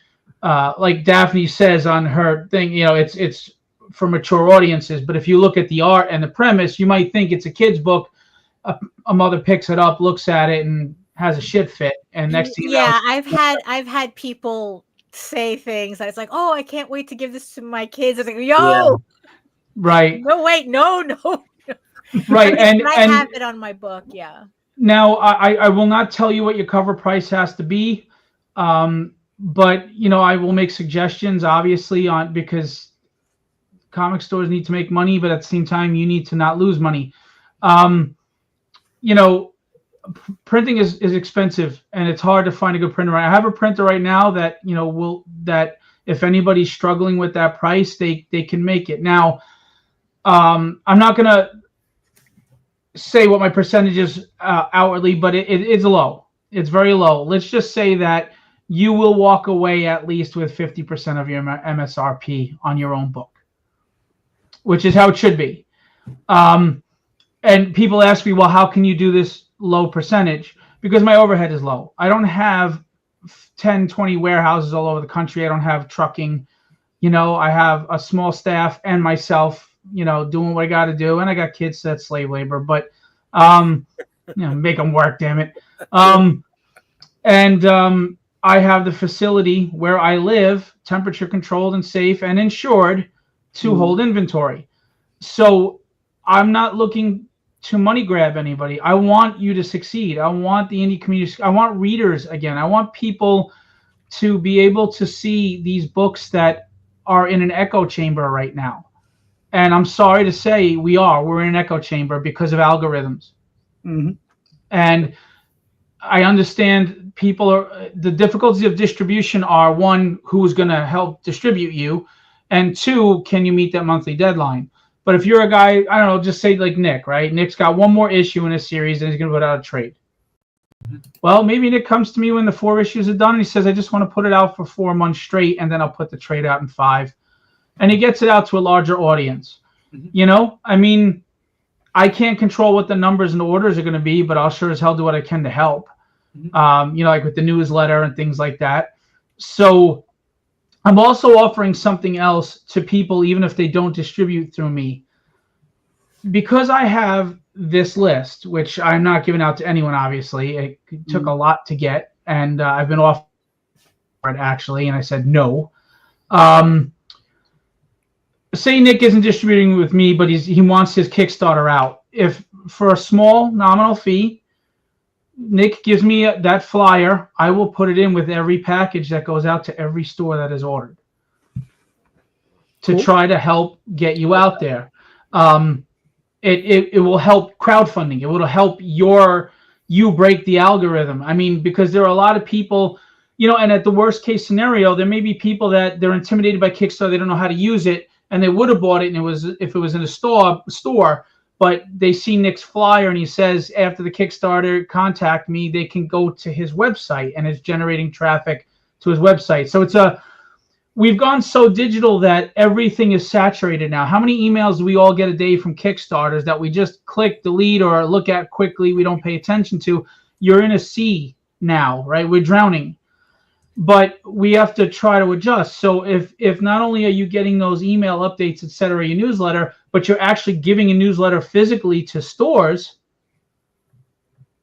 like Daphne says on her thing, it's for mature audiences. But if you look at the art and the premise, you might think it's a kid's book. A mother picks it up, looks at it, and has a shit fit. And next thing you know, I've had people say things that it's like, oh, I can't wait to give this to my kids. It's like, right? No, wait, no. Right, I have it on my book. Yeah. Now, I will not tell you what your cover price has to be, but I will make suggestions, obviously, because comic stores need to make money, but at the same time, you need to not lose money. Printing is expensive, and it's hard to find a good printer. I have a printer right now that that if anybody's struggling with that price, they can make it. Now, I'm not gonna say what my percentage is outwardly, but it is low. It's very low. Let's just say that you will walk away at least with 50% of your MSRP on your own book, which is how it should be. And people ask me, well, how can you do this low percentage? Because my overhead is low. I don't have 10, 20 warehouses all over the country. I don't have trucking. I have a small staff and myself, doing what I got to do. And I got kids, so that's slave labor. But Make them work, damn it. I have the facility where I live, temperature controlled and safe and insured to hold inventory. So I'm not looking to money grab anybody. I want you to succeed. I want the indie community. I want readers again. I want people to be able to see these books that are in an echo chamber right now. And I'm sorry to say we're in an echo chamber because of algorithms. And I understand the difficulties of distribution are, one, who's going to help distribute you, and two, can you meet that monthly deadline? But if you're a guy, I don't know, just say like Nick, right? Nick's got one more issue in a series and he's going to put out a trade. Well, maybe Nick comes to me when the 4 issues are done and he says, I just want to put it out for 4 months straight, and then I'll put the trade out in 5. And he gets it out to a larger audience. I mean, I can't control what the numbers and the orders are going to be, but I'll sure as hell do what I can to help. Like with the newsletter and things like that. So I'm also offering something else to people, even if they don't distribute through me. Because I have this list, which I'm not giving out to anyone, obviously. It took a lot to get, and I've been off it, actually, and I said no. Say Nick isn't distributing with me, but he wants his Kickstarter out. If for a small nominal fee, Nick gives me that flyer, I will put it in with every package that goes out to every store that is ordered to try to help get you out there. It will help crowdfunding. It will help you break the algorithm. I mean, because there are a lot of people, and at the worst case scenario, there may be people that they're intimidated by Kickstarter. They don't know how to use it, and they would have bought it, and if it was in a store, but they see Nick's flyer and he says, after the Kickstarter, contact me, they can go to his website, and it's generating traffic to his website. So we've gone so digital that everything is saturated now. How many emails do we all get a day from Kickstarters that we just click, delete, or look at quickly, we don't pay attention to? You're in a sea now, right? We're drowning. But we have to try to adjust. So if not only are you getting those email updates, et cetera, your newsletter, but you're actually giving a newsletter physically to stores,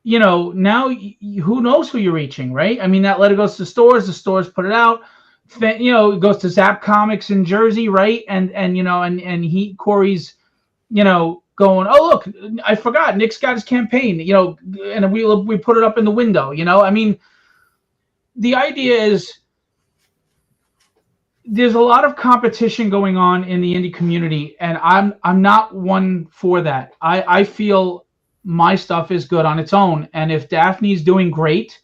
now who knows who you're reaching, right? I mean, that letter goes to stores, the stores put it out, it goes to Zap Comics in Jersey, right? And Corey's, going, oh, look, I forgot, Nick's got his campaign, and we put it up in the window, I mean, the idea is there's a lot of competition going on in the indie community, and I'm not one for that. I feel my stuff is good on its own, and if Daphne's doing great,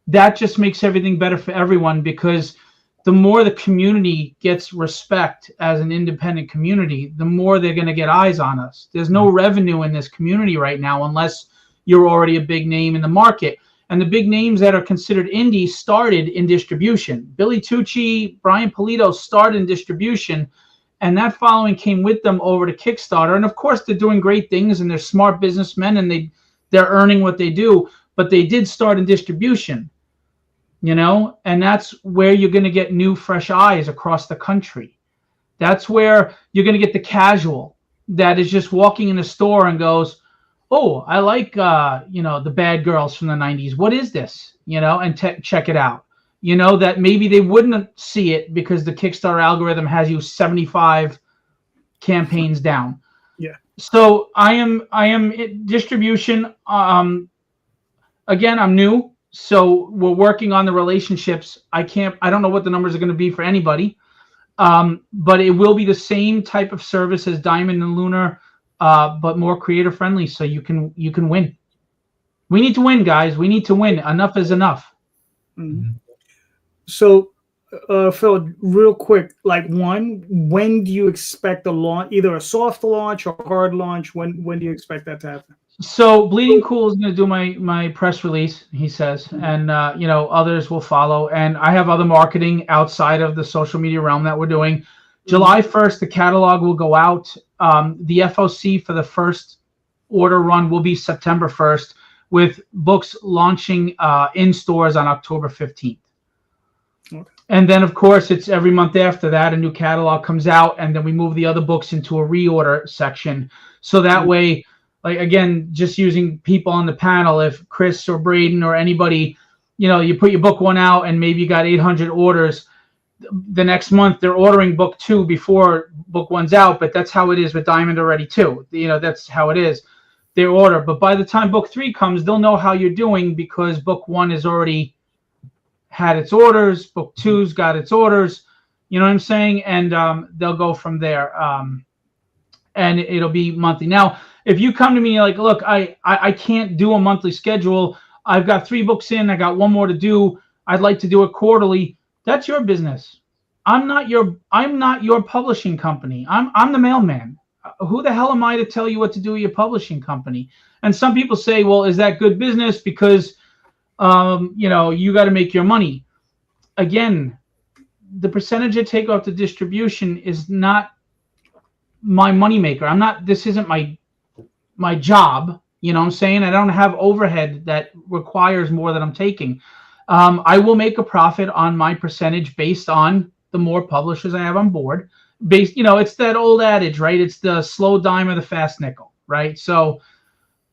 that just makes everything better for everyone, because the more the community gets respect as an independent community, the more they're going to get eyes on us. There's no revenue in this community right now unless you're already a big name in the market. And the big names that are considered indie started in distribution. Billy Tucci, Brian Polito started in distribution, and that following came with them over to Kickstarter. And of course, they're doing great things, and they're smart businessmen, and they're earning what they do. But they did start in distribution, and that's where you're going to get new, fresh eyes across the country. That's where you're going to get the casual that is just walking in a store and goes, oh, I like, the Bad Girls from the 90s. What is this? And check it out. That maybe they wouldn't see it because the Kickstarter algorithm has you 75 campaigns down. Yeah. So I am in distribution. Again, I'm new. So we're working on the relationships. I don't know what the numbers are going to be for anybody. But it will be the same type of service as Diamond and Lunar, but more creator friendly, so you can win. We need to win, guys. We need to win. Enough is enough. Mm-hmm. So, Phil, real quick, when do you expect the launch? Either a soft launch or hard launch? When do you expect that to happen? So, Bleeding Cool is going to do my press release, he says, and others will follow. And I have other marketing outside of the social media realm that we're doing. July 1st, the catalog will go out. The FOC for the first order run will be September 1st, with books launching in stores on October 15th. Okay. And then, of course, it's every month after that, a new catalog comes out, and then we move the other books into a reorder section. So that way, like, again, just using people on the panel, if Chris or Brayden or anybody, you put your book 1 out and maybe you got 800 orders, the next month they're ordering book 2 before book 1's out. But that's how it is with Diamond already too. That's how it is. They order, but by the time book 3 comes, they'll know how you're doing because book 1 has already had its orders, book 2's got its orders. You know what I'm saying? And they'll go from there. And it'll be monthly. Now, if you come to me like, look, I can't do a monthly schedule. I've got 3 books in. I got 1 more to do. I'd like to do it quarterly. That's your business. I'm not your publishing company. I'm the mailman. Who the hell am I to tell you what to do with your publishing company? And some people say, well, is that good business? Because, you got to make your money. Again, the percentage I take off the distribution is not my moneymaker. This isn't my job. You know what I'm saying? I don't have overhead that requires more than I'm taking. I will make a profit on my percentage based on the more publishers I have on board. It's that old adage, right? It's the slow dime or the fast nickel, right? So,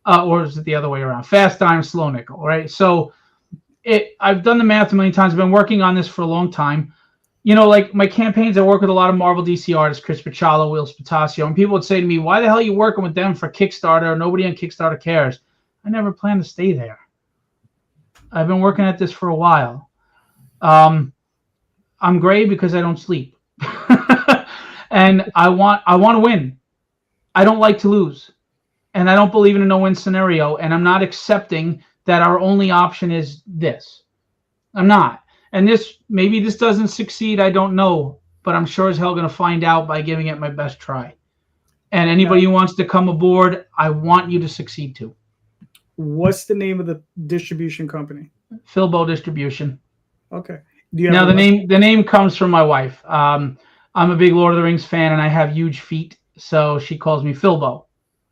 or is it the other way around? Fast dime, slow nickel, right? So I've done the math a million times. I've been working on this for a long time. Like my campaigns, I work with a lot of Marvel DC artists, Chris Picciolo, Will Spatasio, and people would say to me, why the hell are you working with them for Kickstarter? Nobody on Kickstarter cares. I never plan to stay there. I've been working at this for a while. I'm gray because I don't sleep. And I want to win. I don't like to lose. And I don't believe in a no-win scenario. And I'm not accepting that our only option is this. I'm not. And maybe this doesn't succeed. I don't know. But I'm sure as hell going to find out by giving it my best try. And anybody who wants to come aboard, I want you to succeed too. What's the name of the distribution company? Philbo Distribution. Okay. Now the name comes from my wife. I'm a big Lord of the Rings fan, and I have huge feet, so she calls me Philbo.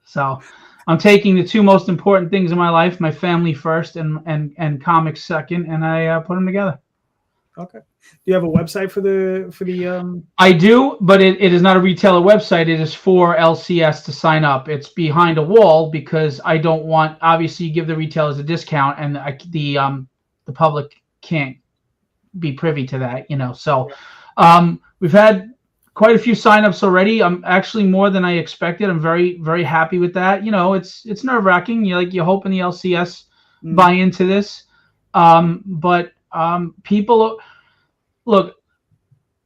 So I'm taking the 2 most important things in my life, my family first and comics second, and I put them together. Okay. Do you have a website for the I do, but it is not a retailer website. It is for LCS to sign up. It's behind a wall because I don't want, obviously you give the retailers a discount, and the public can't be privy to that, So we've had quite a few signups already. I'm actually more than I expected. I'm very, very happy with that. It's nerve-wracking. You're hoping the LCS buy into this. But people, look,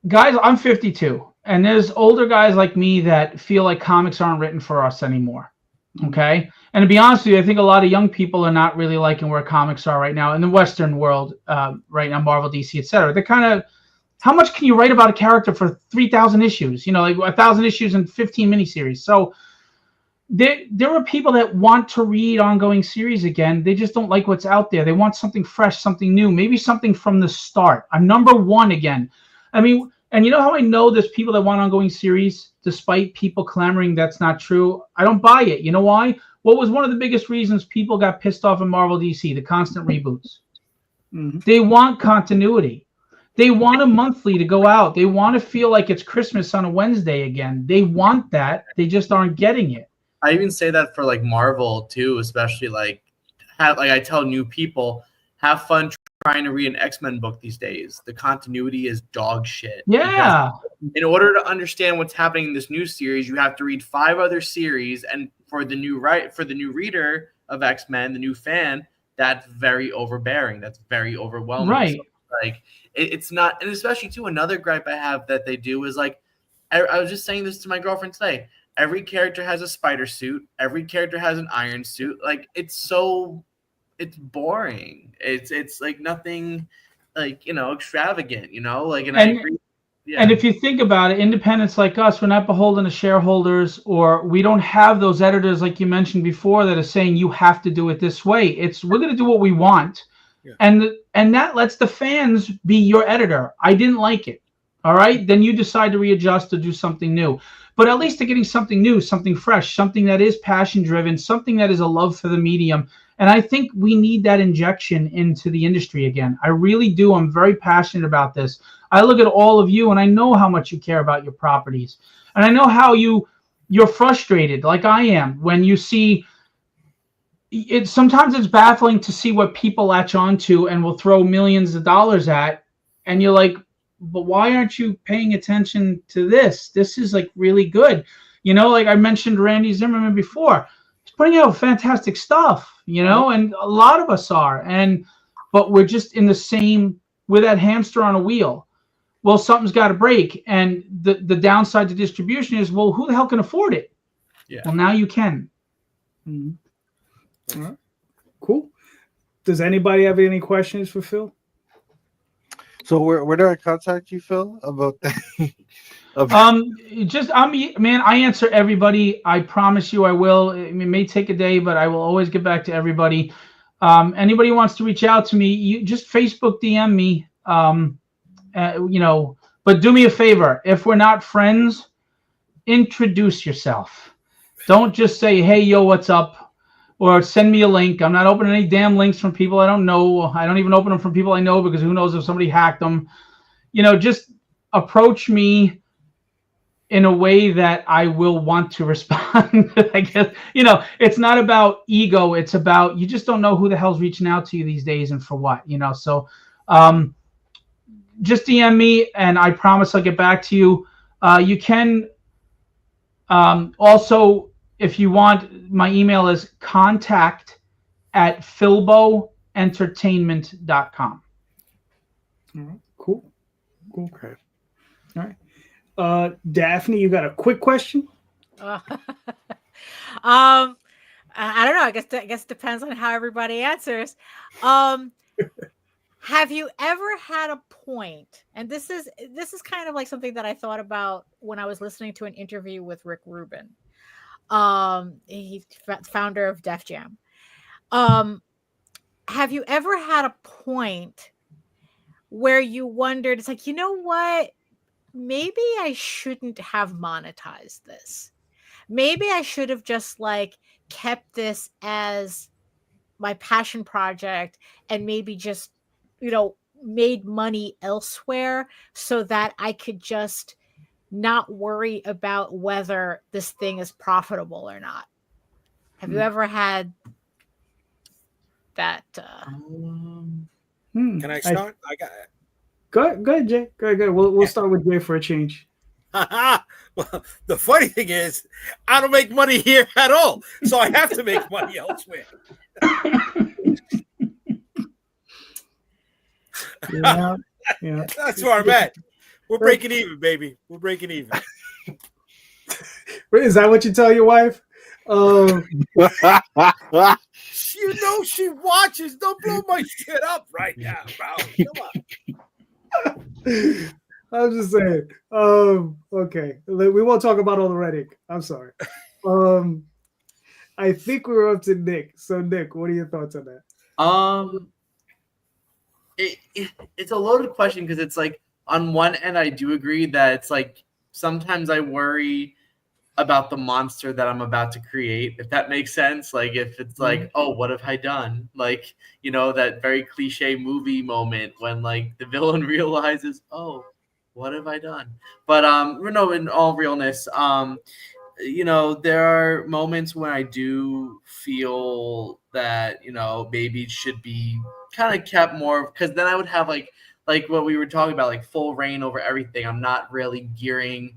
guys, I'm 52, and there's older guys like me that feel like comics aren't written for us anymore. Okay. And to be honest with you, I think a lot of young people are not really liking where comics are right now in the Western world, right now, Marvel, DC, etc. They're kind of, how much can you write about a character for 3,000 issues? Like 1,000 issues and 15 miniseries. So there are people that want to read ongoing series again. They just don't like what's out there. They want something fresh, something new, maybe something from the start. I'm number 1 again. I mean, and you know how I know there's people that want ongoing series, despite people clamoring that's not true? I don't buy it. You know why? What was one of the biggest reasons people got pissed off in Marvel DC? The constant reboots. Mm-hmm. They want continuity. They want a monthly to go out. They want to feel like it's Christmas on a Wednesday again. They want that. They just aren't getting it. I even say that for like Marvel too, especially like I tell new people, have fun trying to read an X-Men book these days. The continuity is dog shit. Yeah. In order to understand what's happening in this new series, you have to read 5 other series, and for the new reader of X-Men, the new fan, that's very overbearing. That's very overwhelming. Right. So, like it's not, and especially too, another gripe I have that they do is like, I was just saying this to my girlfriend today. Every character has a spider suit. Every character has an iron suit. Like it's boring. It's like nothing, like extravagant. Like and I agree. Yeah. And if you think about it, independents like us, we're not beholden to shareholders, or we don't have those editors like you mentioned before that are saying you have to do it this way. We're going to do what we want, and that lets the fans be your editor. I didn't like it. All right, then you decide to readjust or do something new. But at least they're getting something new, something fresh, something that is passion-driven, something that is a love for the medium. And I think we need that injection into the industry again. I really do. I'm very passionate about this. I look at all of you, and I know how much you care about your properties. And I know how you're frustrated, like I am, when you see sometimes it's baffling to see what people latch onto and will throw millions of dollars at, and you're like, but why aren't you paying attention to this? This is like really good. Like I mentioned Randy Zimmerman before. He's putting out fantastic stuff, and a lot of us are. But we're just in the same, we're that hamster on a wheel. Well, something's got to break. And the downside to distribution is, well, who the hell can afford it? Yeah. Well, now you can. Mm-hmm. All right. Cool. Does anybody have any questions for Phil? So where do I contact you, Phil, about that? I answer everybody. I promise you I will. It may take a day, but I will always get back to everybody. Anybody who wants to reach out to me, you just Facebook DM me. But do me a favor. If we're not friends, introduce yourself. Don't just say, hey, yo, what's up? Or send me a link. I'm not opening any damn links from people I don't know. I don't even open them from people I know, because who knows if somebody hacked them. Just approach me in a way that I will want to respond. I guess, it's not about ego. It's about, you just don't know who the hell's reaching out to you these days and for what, So just DM me and I promise I'll get back to you. You can also, if you want, my email is contact@philboentertainment.com. All right, cool. Okay. All right. Daphne, you got a quick question? I don't know. I guess it depends on how everybody answers. Have you ever had a point, and this is kind of like something that I thought about when I was listening to an interview with Rick Rubin. He's founder of Def Jam. Have you ever had a point where you wondered, it's like, you know what? Maybe I shouldn't have monetized this. Maybe I should have just kept this as my passion project and maybe just, made money elsewhere so that I could just not worry about whether this thing is profitable or not. Have you ever had that? Can I start? I got it. Go ahead, Jay. Go ahead. We'll start with Jay for a change. Well, the funny thing is, I don't make money here at all, so I have to make money elsewhere. Yeah. That's where I'm at. We're breaking even, baby. We're breaking even. Is that what you tell your wife? She watches. Don't blow my shit up right now, bro. Come on. I'm just saying. Okay. We won't talk about all the Reddit. I'm sorry. I think we're up to Nick. So Nick, what are your thoughts on that? It's a loaded question, because it's like, on one end, I do agree that it's like sometimes I worry about the monster that I'm about to create, if that makes sense. Like, if it's like, oh, what have I done? Like, that very cliche movie moment when the villain realizes, oh, what have I done? But no, in all realness, there are moments when I do feel that, maybe it should be kind of kept more, because then I would have like what we were talking about, full reign over everything. I'm not really gearing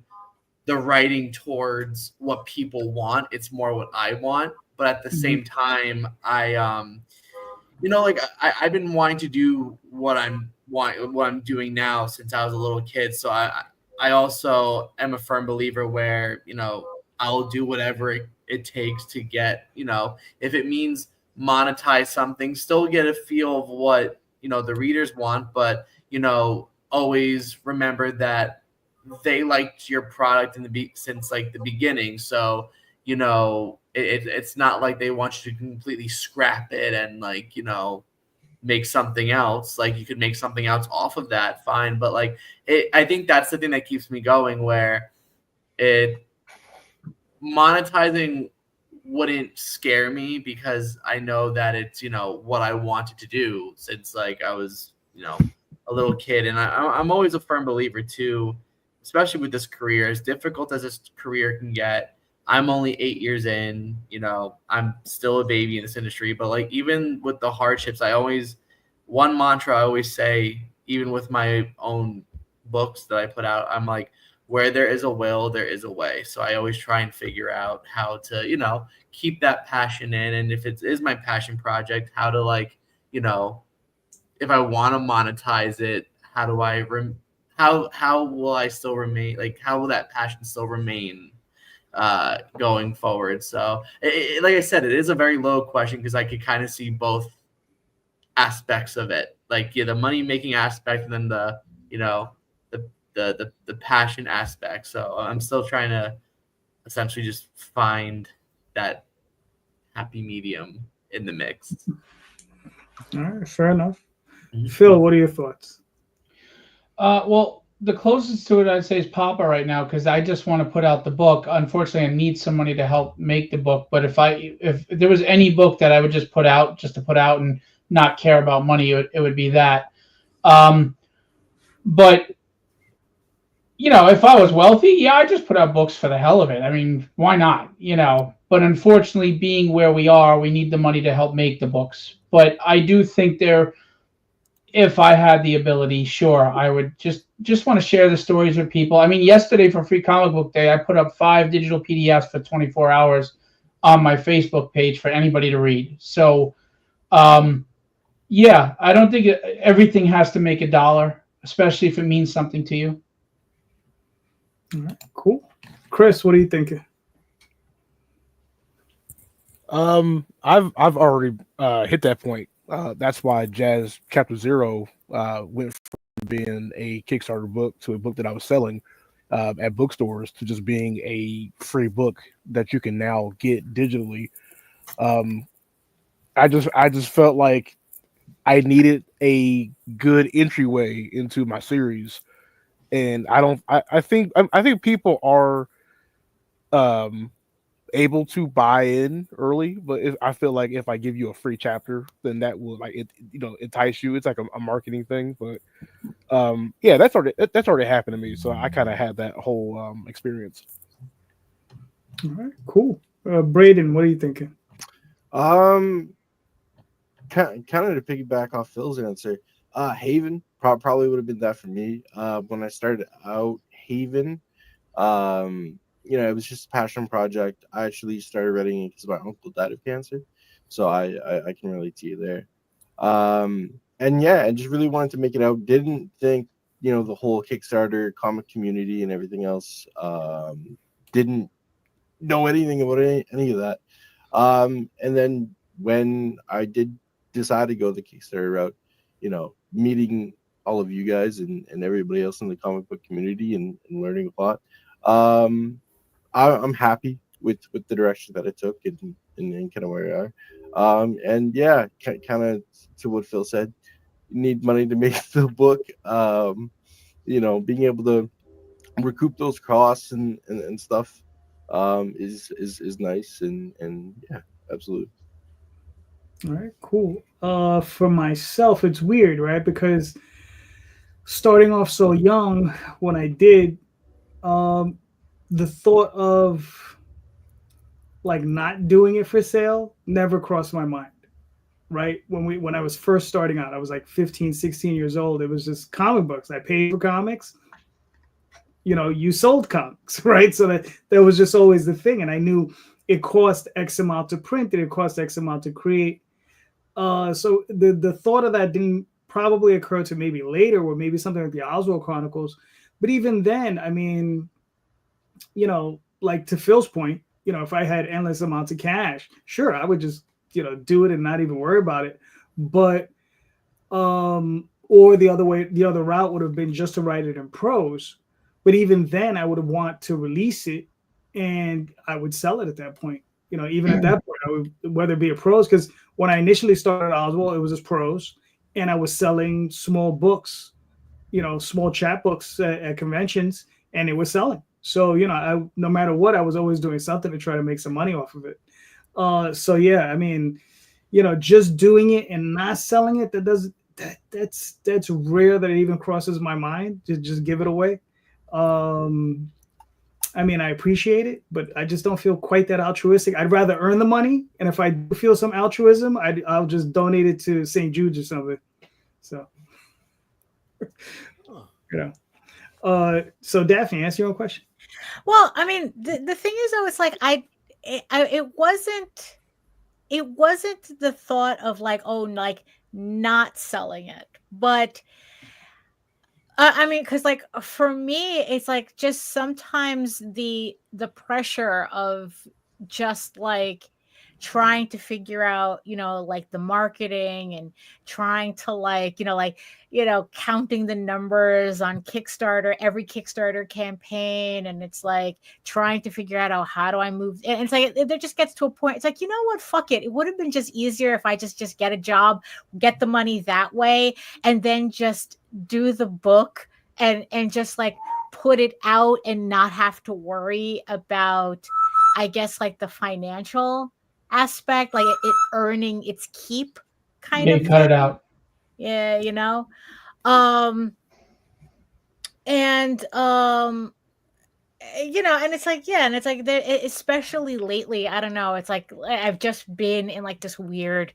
the writing towards what people want. It's more what I want. But at the same time, I've been wanting to do what I'm doing now since I was a little kid. So I also am a firm believer where, I'll do whatever it takes to get, if it means monetize something, still get a feel of what, the readers want, but, always remember that they liked your product since the beginning. So, it's not like they want you to completely scrap it and make something else. You could make something else off of that, fine. But I think that's the thing that keeps me going, where monetizing wouldn't scare me, because I know that it's, what I wanted to do since I was, a little kid. And I'm always a firm believer too, especially with this career, as difficult as this career can get, I'm only 8 years in, you know, I'm still a baby in this industry, but like even with the hardships, one mantra I always say, even with my own books that I put out, I'm like, where there is a will, there is a way. So I always try and figure out how to, you know, keep that passion in. And if it is my passion project, how to like, you know, if I want to monetize it, how do I, how will I still remain, like, how will that passion still remain going forward? So like I said, it is a very low question because I could kind of see both aspects of it, like the money making aspect and then the, you know, the passion aspect. So I'm still trying to essentially just find that happy medium in the mix. All right, fair enough. Phil, what are your thoughts? Well, the closest to it I'd say is Papa right now because I just want to put out the book. Unfortunately, I need some money to help make the book. But if there was any book that I would just put out just to put out and not care about money, it would be that. But you know, if I was wealthy, yeah, I'd just put out books for the hell of it. I mean, why not? You know, but unfortunately, being where we are, we need the money to help make the books. But I do think if I had the ability, sure, I would just want to share the stories with people. I mean, yesterday for Free Comic Book Day, I put up 5 digital PDFs for 24 hours on my Facebook page for anybody to read. So, yeah, I don't think everything has to make $1, especially if it means something to you. All right, cool. Chris, what are you thinking? I've already hit that point. That's why Jazz Chapter 0 went from being a Kickstarter book to a book that I was selling at bookstores to just being a free book that you can now get digitally. I just felt like I needed a good entryway into my series, and I think people are able to buy in early, but I feel like if I give you a free chapter, then that will entice you. It's like a marketing thing, but yeah, that's already happened to me. So I kind of had that whole experience. All right, cool. Brayden, what are you thinking? Kind of to piggyback off Phil's answer, Haven probably would have been that for me. When I started out, Haven, it was just a passion project. I actually started writing it because my uncle died of cancer, so I can relate to you there. And yeah, I just really wanted to make it out. Didn't think the whole Kickstarter comic community and everything else. Didn't know anything about any of that. And then when I did decide to go the Kickstarter route, meeting all of you guys and everybody else in the comic book community and learning a lot. I'm happy with the direction that it took and kind of where we are. And yeah, kind of to what Phil said, you need money to make the book. Being able to recoup those costs and stuff is nice and yeah, absolutely. All right, cool. For myself, it's weird, right? Because starting off so young when I did, the thought of like not doing it for sale never crossed my mind, right? When I was first starting out, I was like 15, 16 years old. It was just comic books. I paid for comics. You sold comics, right? So that was just always the thing. And I knew it cost X amount to print and it cost X amount to create. So the thought of that didn't probably occur to maybe later or maybe something like the Oswald Chronicles. But even then, I mean, like to Phil's point, if I had endless amounts of cash, sure, I would just, do it and not even worry about it. But, or the other route would have been just to write it in prose. But even then I would have want to release it and I would sell it at that point. Even at that point, I would, whether it be a prose, because when I initially started Oswald, it was just prose and I was selling small books, small chapbooks at conventions and it was selling. So, no matter what, I was always doing something to try to make some money off of it. So yeah, I mean, just doing it and not selling it, that's rare that it even crosses my mind to just give it away. I mean, I appreciate it, but I just don't feel quite that altruistic. I'd rather earn the money, and if I do feel some altruism, I'll just donate it to St. Jude's or something. So, so Daphne, answer your own question. Well, I mean, the thing is, though, it's like it wasn't the thought of like, oh, like not selling it, but I mean, because like for me, it's like just sometimes the pressure of just like trying to figure out, like the marketing and trying to like, counting the numbers on Kickstarter, every Kickstarter campaign. And it's like trying to figure out, how do I move? And it's like, it just gets to a point. It's like, you know what? Fuck it. It would have been just easier if I just get a job, get the money that way, and then just do the book and just like put it out and not have to worry about, I guess, like the financial aspect, like it earning its keep kind of cut thing. it out. Yeah, and and it's like, yeah, and it's like especially lately, I don't know, it's like I've just been in like this weird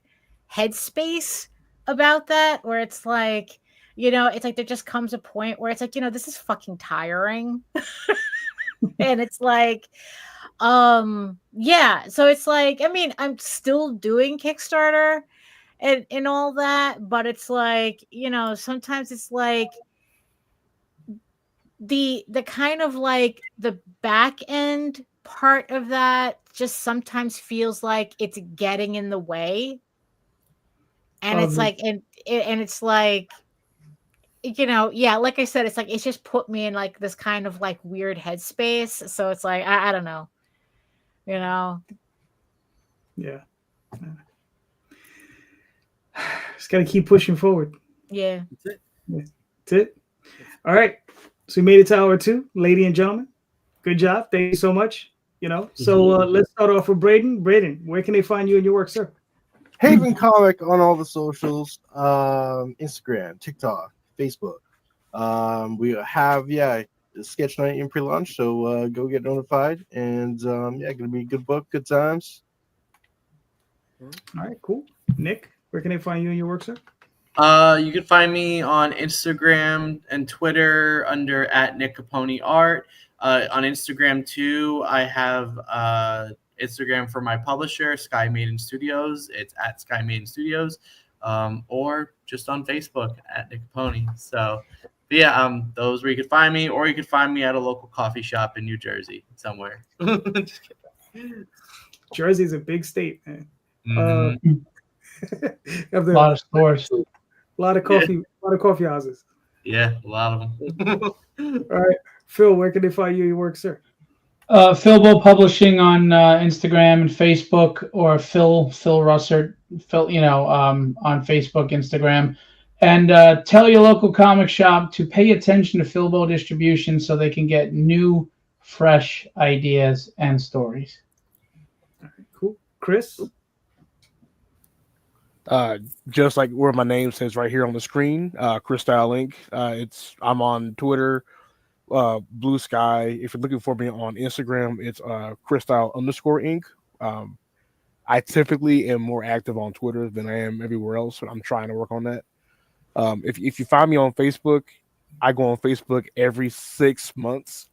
headspace about that, where it's like, it's like there just comes a point where it's like, this is fucking tiring. And it's like, yeah, so it's like, I mean, I'm still doing Kickstarter and all that, but it's like, sometimes it's like the kind of like the back end part of that just sometimes feels like it's getting in the way. And it's like, and it's like, yeah, like I said, it's like it's just put me in like this kind of like weird headspace. So it's like I don't know, Yeah, just gotta keep pushing forward. Yeah, that's it. All right, so we made it to hour 2, ladies and gentlemen. Good job, thank you so much. So let's start off with Brayden. Brayden, where can they find you and your work, sir? Haven Comic on all the socials, Instagram, TikTok, Facebook. We have sketch night in pre-launch, so go get notified. And gonna be a good book, good times. All right, cool. Nick, where can they find you and your work, sir? You can find me on Instagram and Twitter under @NickCaponiArt. On Instagram too, I have Instagram for my publisher, Sky Maiden Studios. It's @SkyMaidenStudios, or just on Facebook @NickCaponi. So, yeah, those where you can find me, or you can find me at a local coffee shop in New Jersey somewhere. Jersey's a big state, man. A lot of stores, a lot of coffee, a lot of coffee houses. Yeah, a lot of them. All right, Phil, where can they find you and your work, sir? Philbo Publishing on Instagram and Facebook, or Phil Russert, on Facebook, Instagram. And tell your local comic shop to pay attention to Philbo distribution so they can get new, fresh ideas and stories. All right, cool. Chris? Just like where my name says right here on the screen, Chris Style Inc. I'm on Twitter, Blue Sky. If you're looking for me on Instagram, it's Crystal_Inc. I typically am more active on Twitter than I am everywhere else, but I'm trying to work on that. If you find me on Facebook, I go on Facebook every 6 months.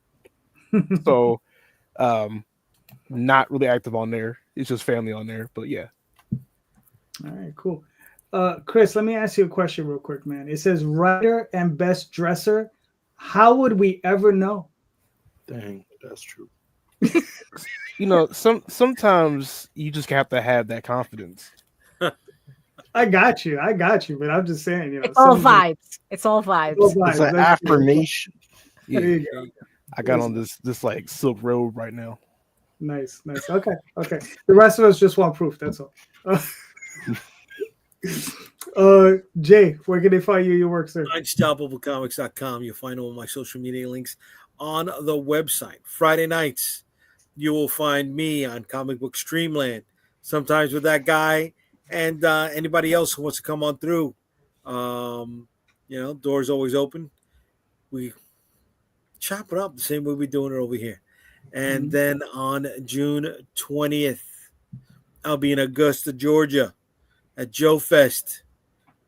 So not really active on there. It's just family on there, but yeah. All right, cool. Chris, let me ask you a question real quick, man. It says writer and best dresser. How would we ever know? Dang, that's true. Sometimes you just have to have that confidence. I got you, but I'm just saying, it's all vibes. It's all vibes. It's an affirmation. Yeah, I got on this like silk road right now. Nice. Okay. The rest of us just want proof. That's all. Jay, where can they find you your work, sir? UnstoppableComics.com. You'll find all my social media links on the website. Friday nights, you will find me on Comic Book Streamland, sometimes with that guy and anybody else who wants to come on through. Doors always open. We chop it up the same way we're doing it over here. And then on June 20th, I'll be in Augusta, Georgia at Joe Fest,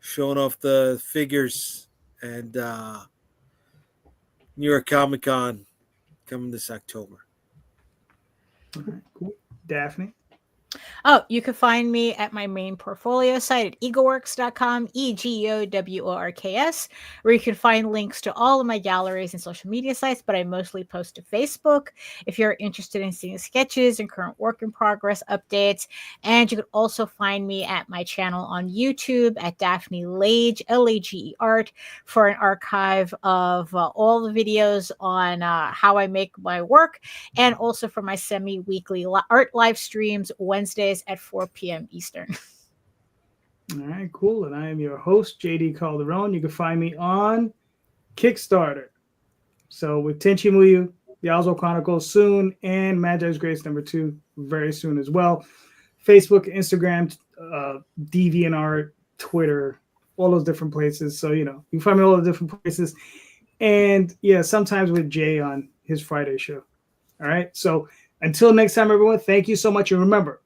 showing off the figures, and New York Comic Con coming this October. All right, cool. Daphne? Oh, you can find me at my main portfolio site at egoworks.com, EGOWORKS, where you can find links to all of my galleries and social media sites, but I mostly post to Facebook if you're interested in seeing sketches and current work in progress updates. And you can also find me at my channel on YouTube at Daphne Lage, Lage Art, for an archive of all the videos on how I make my work, and also for my semi-weekly art live streams Wednesdays at 4 p.m. Eastern. All right, cool. And I am your host, JD Calderon. You can find me on Kickstarter. So with Tenchi Muyu, Yazo Chronicles soon, and Magi's Grace #2 very soon as well. Facebook, Instagram, DeviantArt, Twitter, all those different places. So, you can find me all the different places. And yeah, sometimes with Jay on his Friday show. All right. So until next time, everyone, thank you so much. And remember,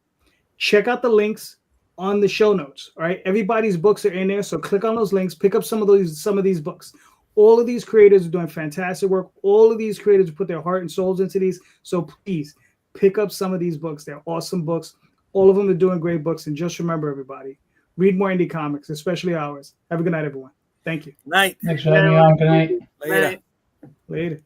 check out the links on the show notes. All right. Everybody's books are in there. So click on those links, pick up some of these books. All of these creators are doing fantastic work. All of these creators put their heart and souls into these. So please pick up some of these books. They're awesome books. All of them are doing great books. And just remember, everybody, read more indie comics, especially ours. Have a good night, everyone. Thank you. Night. Thanks for having me on. Good night. Later. Later.